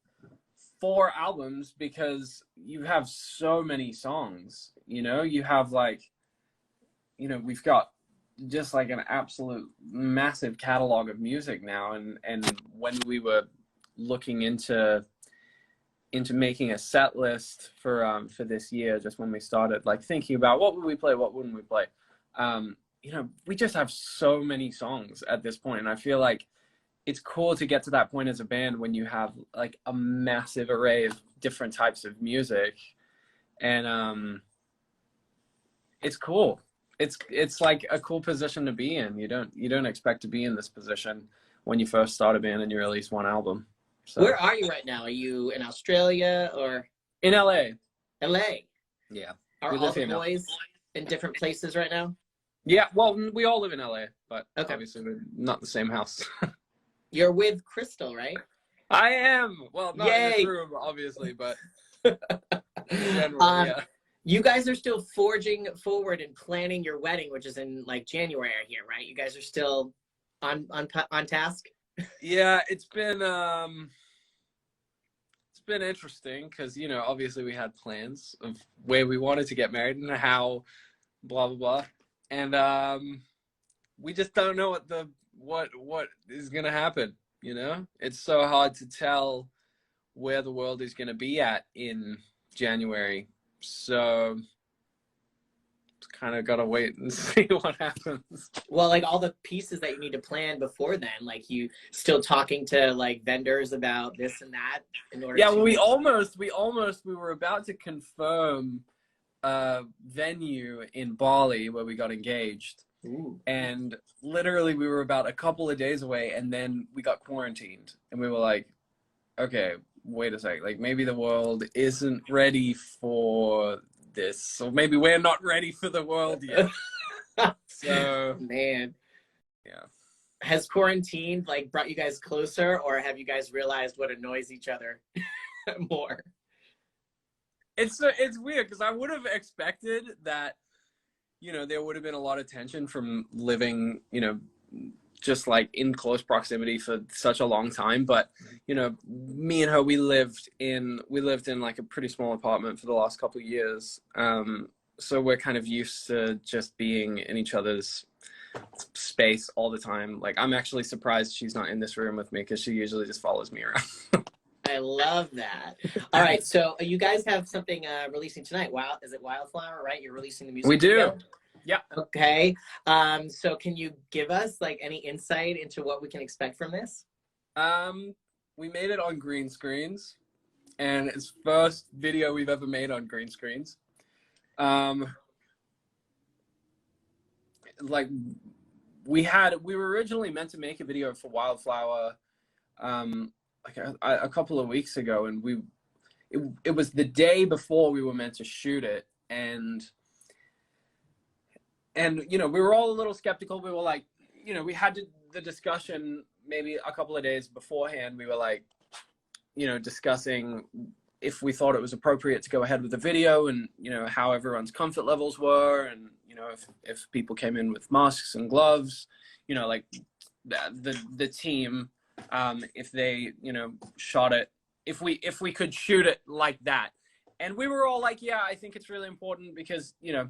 4 albums, because you have so many songs, you have like, we've got just like an absolute massive catalog of music now. And when we were looking into making a set list for this year, just when we started like thinking about what would we play, what wouldn't we play, we just have so many songs at this point, and I feel like it's cool to get to that point as a band when you have like a massive array of different types of music, and it's cool. It's like a cool position to be in. You don't expect to be in this position when you first start a band and you release one album. So. Where are you right now? Are you in Australia or in LA? LA. Yeah. Are all the boys in different places right now? Yeah. Well, we all live in LA, but obviously we're not the same house. You're with Crystal, right? I am. Well, not in this room, obviously, but in general, yeah. You guys are still forging forward and planning your wedding, which is in like January here, right? You guys are still on task. Yeah, it's been interesting because obviously we had plans of where we wanted to get married and how, blah blah blah, and we just don't know what is gonna happen. It's so hard to tell where the world is gonna be at in January. So it's kind of gotta wait and see what happens. Well, like all the pieces that you need to plan before then, like you still talking to like vendors about this and that in order. Yeah, well, we were about to confirm a venue in Bali where we got engaged. Ooh. And literally we were about a couple of days away, and then we got quarantined, and we were like, okay, wait a sec, like maybe the world isn't ready for this, or maybe we're not ready for the world yet. So man, yeah. Has quarantine like brought you guys closer, or have you guys realized what annoys each other more? it's weird because I would have expected that, you know, there would have been a lot of tension from living, you know, just like in close proximity for such a long time. But, you know, me and her, we lived in like a pretty small apartment for the last couple of years. So we're kind of used to just being in each other's space all the time. Like, I'm actually surprised she's not in this room with me because she usually just follows me around. I love that. All right, so you guys have something releasing tonight. Wow, is it Wildflower? Right, you're releasing the music. We do. Video? Yeah. Okay. So can you give us like any insight into what we can expect from this? We made it on green screens, and it's the first video we've ever made on green screens. Like we were originally meant to make a video for Wildflower like a couple of weeks ago, and it was the day before we were meant to shoot it, and you know, we were all a little skeptical. We were like, you know, we had the discussion maybe a couple of days beforehand. We were like, you know, discussing if we thought it was appropriate to go ahead with the video, and, you know, how everyone's comfort levels were, and, you know, if people came in with masks and gloves, you know, like the team, if they, you know, shot it, if we could shoot it like that. And we were all like, yeah, I think it's really important because, you know,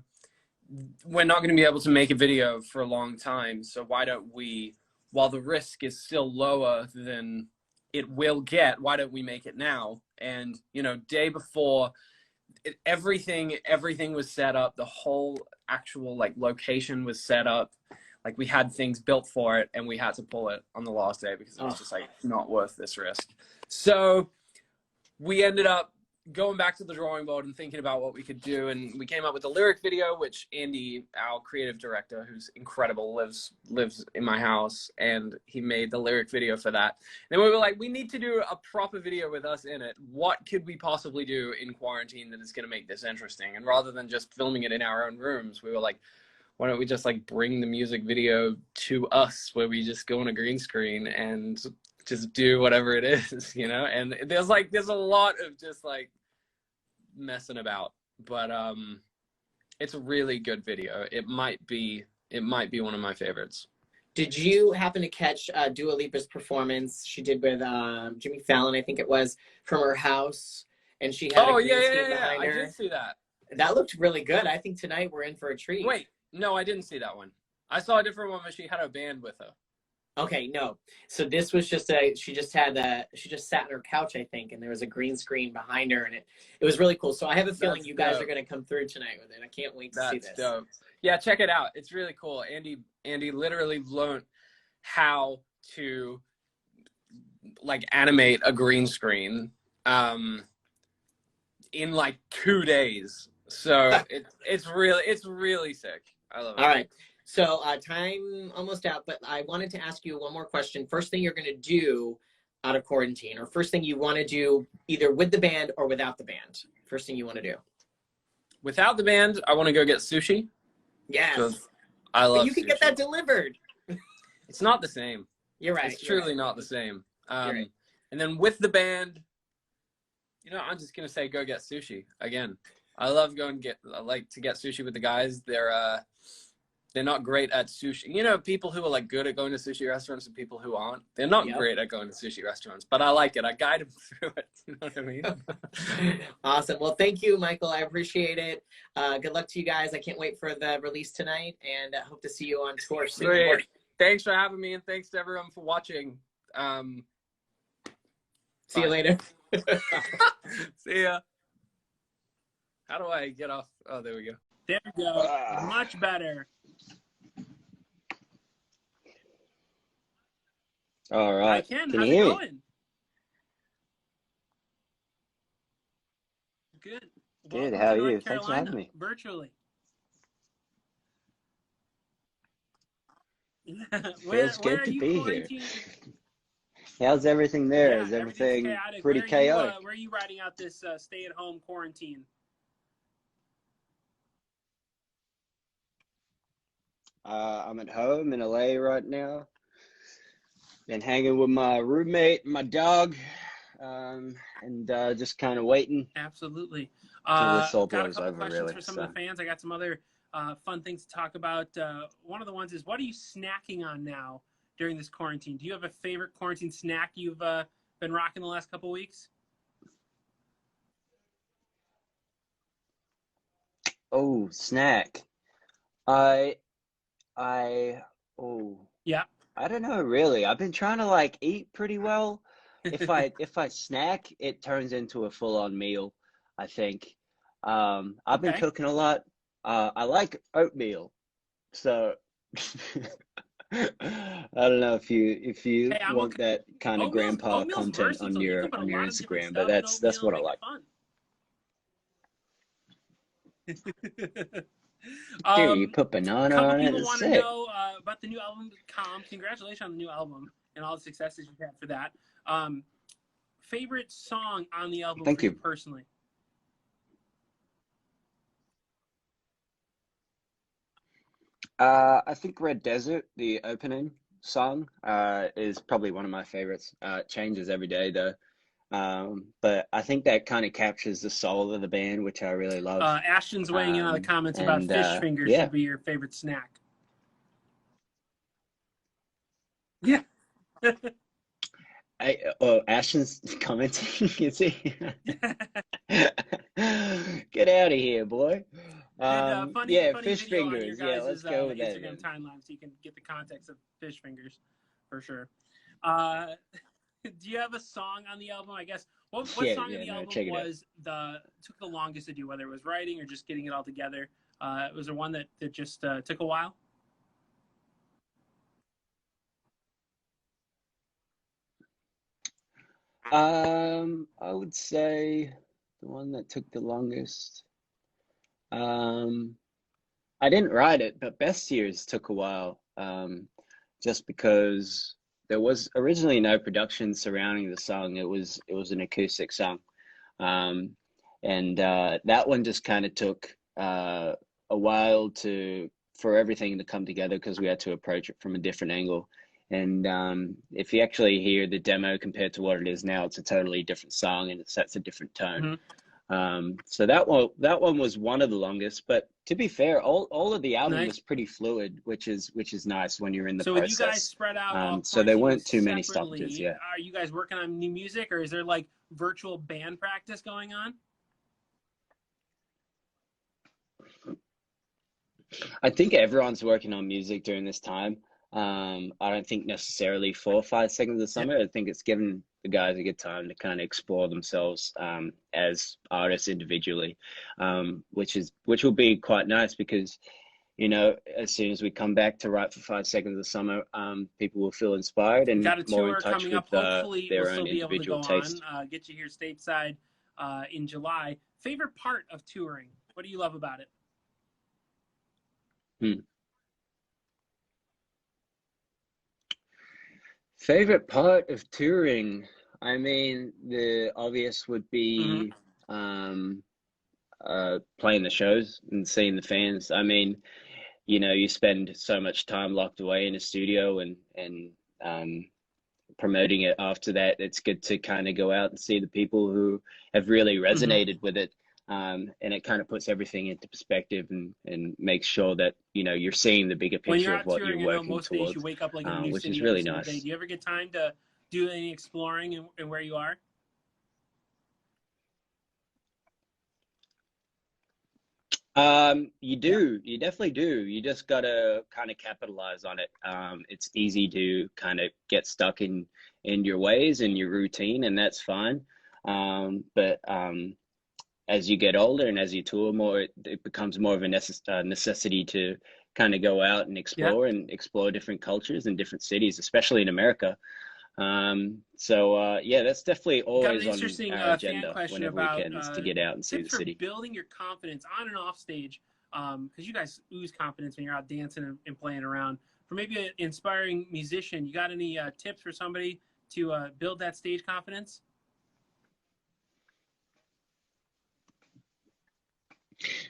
we're not going to be able to make a video for a long time. So why don't we, while the risk is still lower than it will get, why don't we make it now? And, you know, day before, everything was set up. The whole actual like location was set up. Like we had things built for it, and we had to pull it on the last day because it was just like not worth this risk. So we ended up going back to the drawing board and thinking about what we could do, and we came up with a lyric video, which Andy, our creative director, who's incredible, lives in my house, and he made the lyric video for that. And we were like, we need to do a proper video with us in it. What could we possibly do in quarantine that is going to make this interesting? And rather than just filming it in our own rooms, we were like, why don't we just like bring the music video to us, where we just go on a green screen and just do whatever it is, you know? And there's a lot of just like messing about, but it's a really good video. It might be one of my favorites. Did you happen to catch Dua Lipa's performance she did with Jimmy Fallon, I think it was, from her house, and she had a green screen behind her? I did see that. That looked really good. I think tonight we're in for a treat. Wait, no, I didn't see that one. I saw a different one where she had a band with her. Okay, no. So this was just she just sat on her couch, I think, and there was a green screen behind her, and it was really cool. So I have a feeling you guys are going to come through tonight with it. I can't wait to see this. That's dope. Yeah, check it out. It's really cool. Andy literally learned how to like animate a green screen in like 2 days. So it's really sick. I love it. All right. So time almost out, but I wanted to ask you one more question. First thing you're going to do out of quarantine, or first thing you want to do either with the band or without the band? First thing you want to do? Without the band, I want to go get sushi. Yes. I love but you can get that delivered. It's not the same. You're right. It's truly not the same. Right. And then with the band, you know, I'm just going to say go get sushi again. I love I like to get sushi with the guys. They're not great at sushi. You know, people who are like good at going to sushi restaurants and people who aren't. They're not great at going to sushi restaurants, but I like it. I guide them through it. You know what I mean? Awesome. Well, thank you, Michael. I appreciate it. Good luck to you guys. I can't wait for the release tonight, and I hope to see you on tour soon. Great. Thanks for having me, and thanks to everyone for watching. See you later. See ya. How do I get off? Oh, there we go. There we go. Much better. All right. Ken, Can how's you it hear me? going? Good. Good. Welcome How to are North you? Thanks for having Carolina, me. virtually. Feels where good are to you be here. quarantined? How's everything there? Yeah, Is everything's everything chaotic. pretty chaotic? Where are you riding out this stay-at-home quarantine? I'm at home in LA right now. Been hanging with my roommate and my dog. and just kind of waiting Absolutely. till this all Got a blows couple over, questions really. for some So. of the fans. I got some other fun things to talk about. One of the ones is, what are you snacking on now during this quarantine? Do you have a favorite quarantine snack you've been rocking the last couple weeks? Oh, snack. I oh, Yeah. I don't know really. I've been trying to like eat pretty well. If I snack, it turns into a full-on meal, I think. I've been Okay. cooking a lot. I like oatmeal. So I don't know if you Hey, I'm want okay. that kind of grandpa Oatmeal's content versatile. You can put a on your lot of different Instagram, but stuff in that's oatmeal and what I make like. it fun. Dude, you put banana Couple on it, people it's want to sick. know about the new album, Com. Congratulations on the new album and all the successes you've had for that. Favorite song on the album Thank for you you. personally? I think Red Desert, the opening song, is probably one of my favorites. It changes every day though. But I think that kind of captures the soul of the band, which I really love. Ashton's weighing in on the comments about And fish fingers yeah. should be your favorite snack. Yeah. Ashton's commenting, is he? Get out of here, boy. Good, funny Yeah, fish video on your fingers. Yeah, guys' let's go with that, Instagram man. timeline so you can get the context of fish fingers for sure. Do you have a song on the album? I guess what song on the album was took the longest to do, whether it was writing or just getting it all together? Was there one that just took a while? I would say the one that took the longest. I didn't write it, but Best Years took a while. Just because there was originally no production surrounding the song. It was an acoustic song. And that one just kind of took a while for everything to come together because we had to approach it from a different angle. And if you actually hear the demo compared to what it is now, it's a totally different song and it sets a different tone. Mm-hmm. So that one was one of the longest. But to be fair, all of the album was pretty fluid, which is nice when you're in the process. So you guys spread out, so there weren't too many separately. stoppages. Yeah. Are you guys working on new music, or is there like virtual band practice going on? I think everyone's working on music during this time. I don't think necessarily 4 or 5 seconds of summer. I think it's given the guys a good time to kind of explore themselves as artists individually, which will be quite nice because, you know, as soon as we come back to write for 5 seconds of summer, people will feel inspired and more in touch with their own individual taste. Get you here stateside in July. Favorite part of touring? What do you love about it? Favorite part of touring? I mean, the obvious would be playing the shows and seeing the fans. I mean, you know, you spend so much time locked away in a studio and promoting it after that. It's good to kind of go out and see the people who have really resonated with it. And it kind of puts everything into perspective and makes sure that, you know, you're seeing the bigger picture of what touring, you're working most towards, days you wake up like in a new which city is really every single nice. day. Do you ever get time to do any exploring and where you are? You do. You definitely do. You just gotta kind of capitalize on it. It's easy to kind of get stuck in your ways and your routine, and that's fine. But as you get older and as you tour more, it becomes more of a necessity to kind of go out and explore different cultures and different cities, especially in America. Yeah, that's definitely always on our agenda whenever we can, is to get out and see the city. Building your confidence on and off stage, because you guys ooze confidence when you're out dancing and playing around. For maybe an inspiring musician, you got any tips for somebody to build that stage confidence?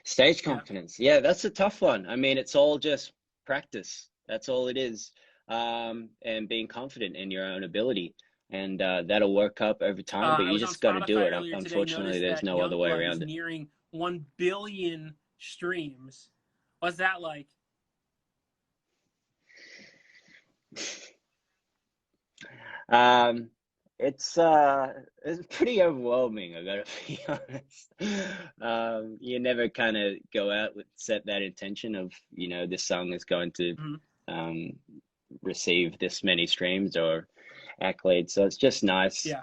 Stage confidence. Yeah, that's a tough one. I mean, it's all just practice. That's all it is. And being confident in your own ability. and that'll work up over time. But I you was on just got to do Spotify it. earlier today, Unfortunately, noticed there's that no other way Youngblood is around it. nearing 1 billion streams. What's that like? Um, it's pretty overwhelming, I gotta be honest. You never kind of go out with set that intention of, you know, this song is going to um receive this many streams or accolades. So it's just nice Yeah.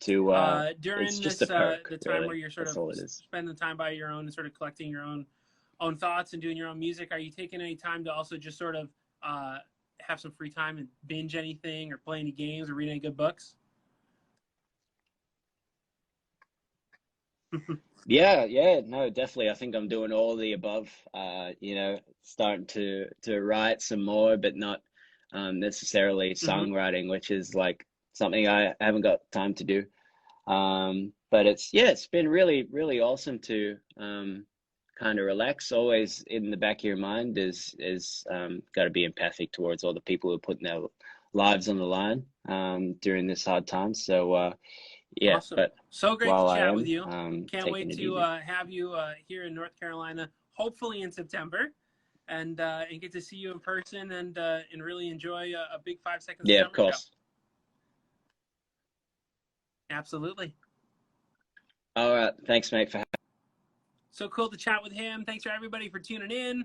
to it's During just this a perk, the time really. where you're sort That's of all it is. spending time by your own and sort of collecting your own thoughts and doing your own music, are you taking any time to also just sort of have some free time and binge anything or play any games or read any good books? Yeah, no, definitely. I think I'm doing all the above. You know, starting to write some more, but not necessarily songwriting, which is like something I haven't got time to do. But it's been really awesome to kind of relax. Always in the back of your mind is got to be empathic towards all the people who are putting their lives on the line during this hard time. So yeah, awesome. but So great while to I chat am with you. Can't wait taking it to easy. have you here in North Carolina, hopefully in September, and get to see you in person and really enjoy a big 5 seconds Yeah, of of summer show. course. Absolutely. All right. Thanks, mate, for having me. So cool to chat with him. Thanks for everybody for tuning in.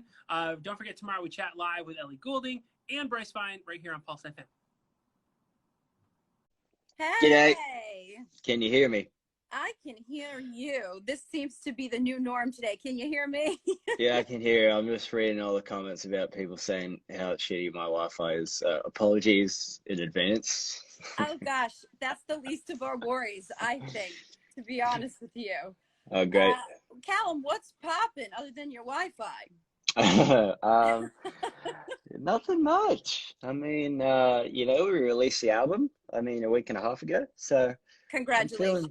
Don't forget, tomorrow we chat live with Ellie Goulding and Bryce Fine right here on Pulse FM. Hey! G'day. Can you hear me? I can hear you. This seems to be the new norm today. Can you hear me? Yeah, I can hear you. I'm just reading all the comments about people saying how shitty my Wi-Fi is. Apologies in advance. Oh gosh, that's the least of our worries, I think, to be honest with you. Oh, great. Callum, what's popping other than your Wi-Fi? Nothing much. I mean, you know, we released the album, a week and a half ago. So congratulations.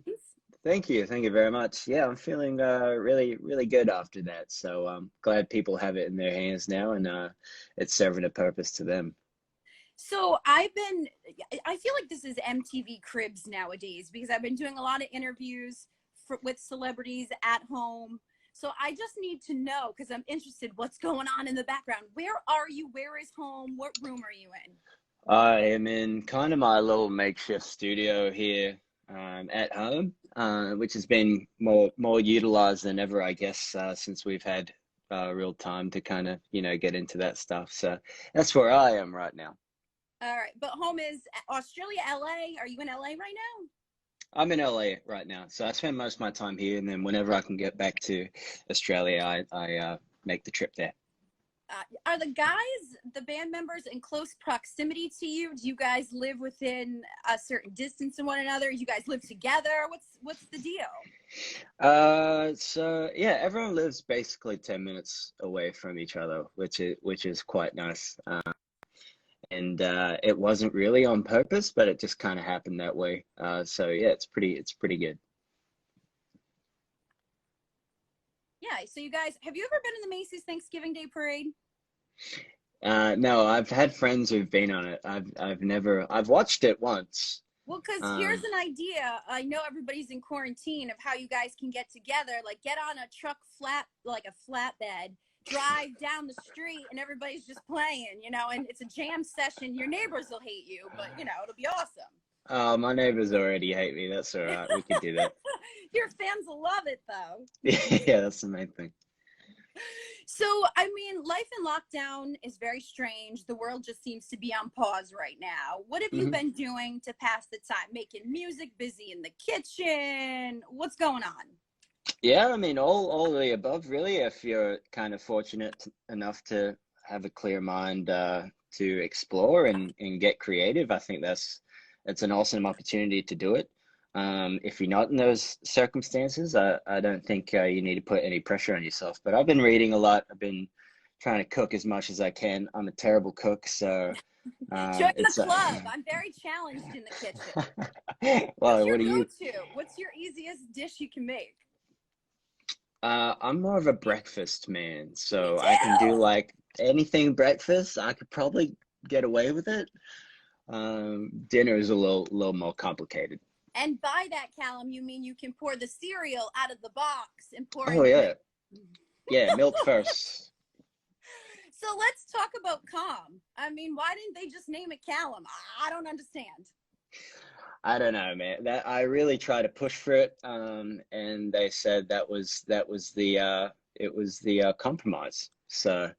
Thank you very much. Yeah, I'm feeling really good after that. So I'm glad people have it in their hands now, and it's serving a purpose to them. So I feel like this is MTV Cribs nowadays, because I've been doing a lot of interviews with celebrities at home. So I just need to know, because I'm interested, what's going on in the background. Where are you? Where is home? What room are you in? I am in kind of my little makeshift studio here at home, which has been more utilized than ever, I guess, since we've had real time to kind of, you know, get into that stuff. So that's where I am right now. All right, but home is Australia, LA. Are you in LA right now? I'm in LA right now, so I spend most of my time here, and then whenever I can get back to Australia, I make the trip there. Are the guys, the band members, in close proximity to you? Do you guys live within a certain distance from one another? Do you guys live together? What's the deal? So yeah, everyone lives basically 10 minutes away from each other, which is quite nice. And it wasn't really on purpose, but it just kind of happened that way. So yeah, it's pretty good. Yeah. So you guys, have you ever been in the Macy's Thanksgiving Day Parade? No, I've had friends who've been on it. I've watched it once. Well, because here's an idea. I know everybody's in quarantine, of how you guys can get together. Like, get on a truck like a flatbed, drive down the street, and everybody's just playing, you know, and it's a jam session. Your neighbors will hate you, but, you know, it'll be awesome. My neighbors already hate me. That's all right. We could do that. Your fans will love it, though. Yeah, that's the main thing. So, I mean, life in lockdown is very strange. The world just seems to be on pause right now. What have you been doing to pass the time? Making music, busy in the kitchen? What's going on? Yeah, I mean, all of the above, really. If you're kind of fortunate enough to have a clear mind to explore and get creative, I think it's an awesome opportunity to do it. If you're not in those circumstances, I don't think you need to put any pressure on yourself. But I've been reading a lot. I've been trying to cook as much as I can. I'm a terrible cook, so join the club. I'm very challenged in the kitchen. Well, what do you? What's your easiest dish you can make? I'm more of a breakfast man, so I can do like anything breakfast. I could probably get away with it. Dinner is a little more complicated. And by that, Callum, you mean you can pour the cereal out of the box and pour Oh in your yeah, yeah, milk first. So let's talk about Calm. I mean, why didn't they just name it Callum? I don't understand. I don't know, man. That I really tried to push for it, and they said that was the compromise. So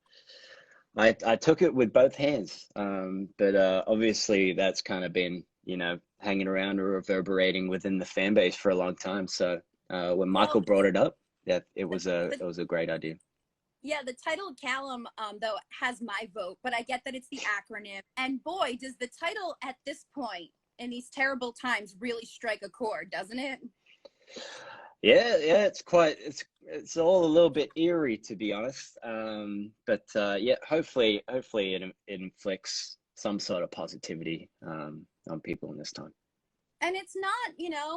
I took it with both hands. But obviously that's kind of been, hanging around or reverberating within the fan base for a long time. So when Michael brought it up, that it was a great idea. Yeah, the title Callum, though, has my vote, but I get that it's the acronym. And boy, does the title at this point in these terrible times really strike a chord, doesn't it? Yeah, it's all a little bit eerie, to be honest. But yeah, hopefully it inflicts some sort of positivity on people in this time. And it's not,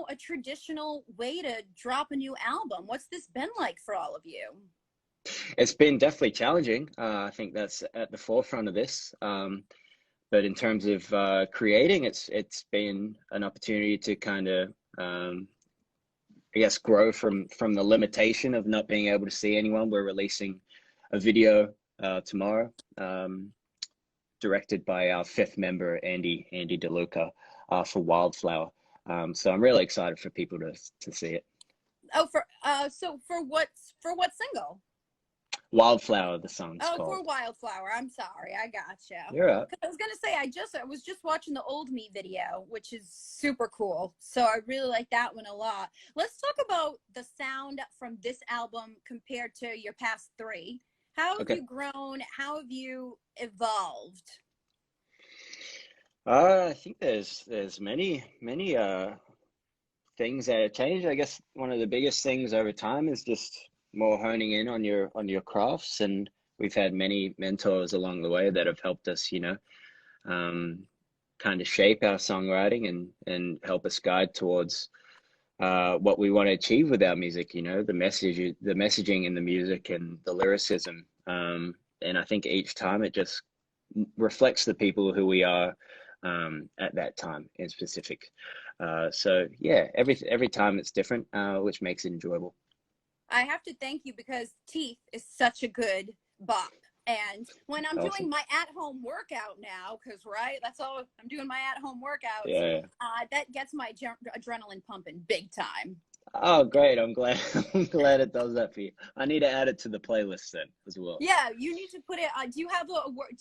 a traditional way to drop a new album. What's this been like for all of you? It's been definitely challenging. I think that's at the forefront of this. But in terms of creating, it's been an opportunity to kind of, I guess, grow from the limitation of not being able to see anyone. We're releasing a video tomorrow, directed by our fifth member, Andy DeLuca, for Wildflower. So I'm really excited for people to see it. Oh, so for what single? Wildflower, the song's called. For Wildflower. I'm sorry, I gotcha. You're right. I was gonna say I was just watching the Old Me video, which is super cool. So I really like that one a lot. Let's talk about the sound from this album compared to your past three. How have you grown? How have you evolved? I think there's many things that have changed. I guess one of the biggest things over time is just more honing in on your crafts, and we've had many mentors along the way that have helped us, kind of shape our songwriting and help us guide towards what we want to achieve with our music. The messaging in the music and the lyricism. And I think each time it just reflects the people who we are at that time in specific. So yeah, every time it's different, which makes it enjoyable. I have to thank you because Teeth is such a good bop. And when I'm doing my at-home workout now, because that's all I'm doing, my at-home workouts. Yeah. That gets my adrenaline pumping big time. Oh, great! I'm glad it does that for you. I need to add it to the playlist then as well. Yeah, you need to put it. Do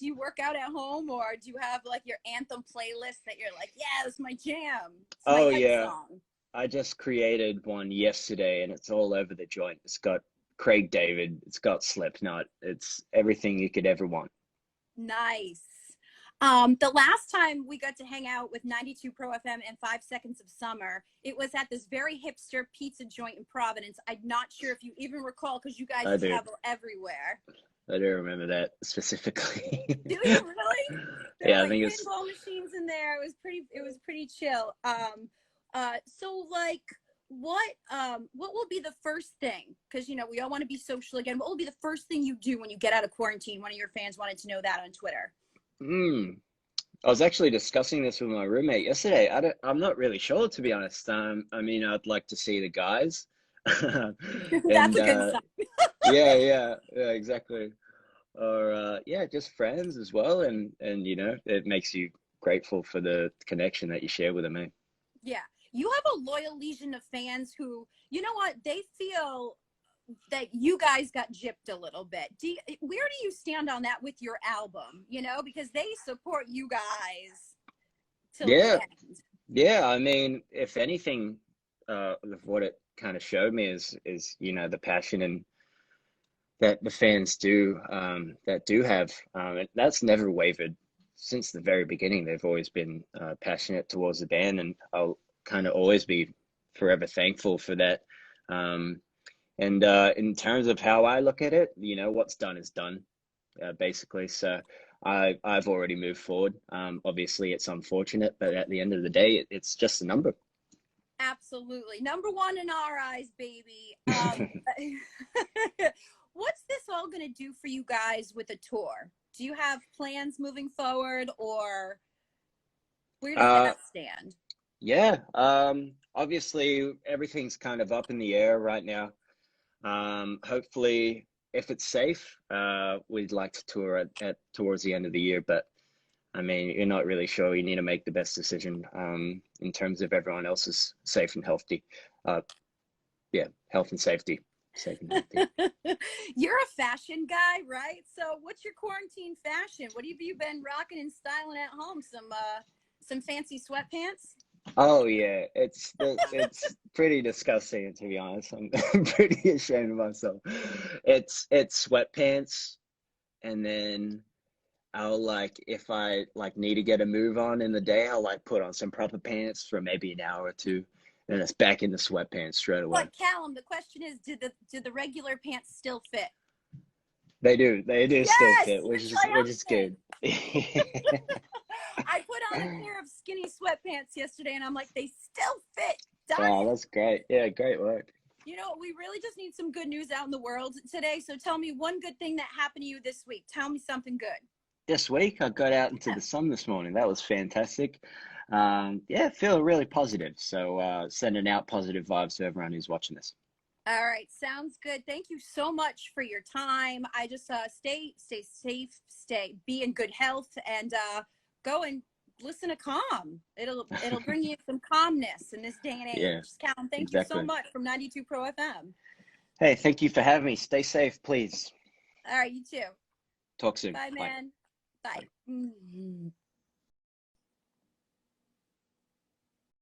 you work out at home, or do you have like your anthem playlist that you're like, yeah, that's my jam? It's my yeah. song. I just created one yesterday, and it's all over the joint. It's got Craig David, it's got Slipknot, it's everything you could ever want. Nice. The last time we got to hang out with 92 Pro FM and 5 Seconds of Summer, it was at this very hipster pizza joint in Providence. I'm not sure if you even recall because you guys travel everywhere. I do remember that specifically. Do you really? Yeah, I think it's pinball machines in there. It was pretty chill. So like what will be the first thing, because we all want to be social again, what will be the first thing you do when you get out of quarantine? One of your fans wanted to know that on Twitter. I was actually discussing this with my roommate yesterday. I'm not really sure, to be honest. I mean, I'd like to see the guys. That's a good sign. yeah, exactly. Or just friends as well, and it makes you grateful for the connection that you share with them. Yeah, you have a loyal legion of fans who, they feel that you guys got gypped a little bit. Where do you stand on that with your album? Because they support you guys till the end. Yeah, I mean, if anything, what it kind of showed me is the passion and that the fans do have. That's never wavered since the very beginning. They've always been passionate towards the band, and I'll kind of always be forever thankful for that. And in terms of how I look at it, what's done is done, basically. So I've already moved forward. Obviously, it's unfortunate, but at the end of the day, it's just a number. Absolutely. Number one in our eyes, baby. What's this all going to do for you guys with a tour? Do you have plans moving forward, or Where does that stand? Yeah. Obviously, everything's kind of up in the air right now. Hopefully, if it's safe, we'd like to tour at towards the end of the year. But I mean, you're not really sure. You need to make the best decision in terms of everyone else is safe and healthy. Yeah, health and safety. Safe and healthy. You're a fashion guy, right? So what's your quarantine fashion? What have you been rocking and styling at home? Some fancy sweatpants? Oh yeah, it's pretty disgusting, to be honest. I'm pretty ashamed of myself. It's sweatpants, and then I'll like, if I like need to get a move on in the day, I'll like put on some proper pants for maybe an hour or two, then it's back into sweatpants straight away. But Callum, the question is, do the regular pants still fit? They do Yes, still fit, which is triumphant. good. I put on a pair of skinny sweatpants yesterday, and I'm like, they still fit. Wow, that's great. Yeah, great work. You know, we really just need some good news out in the world today. So tell me one good thing that happened to you this week. Tell me something good. This week, I got out into the sun this morning. That was fantastic. Yeah, feeling really positive. So sending out positive vibes to everyone who's watching this. All right, sounds good. Thank you so much for your time. I just stay safe, be in good health, and go and listen to Calm. It'll bring you some calmness in this day and age. Yeah, Callum, thank exactly. you so much from 92 Pro FM. Hey, thank you for having me. Stay safe, please. All right, you too. Talk soon. Bye, man. Bye. Bye.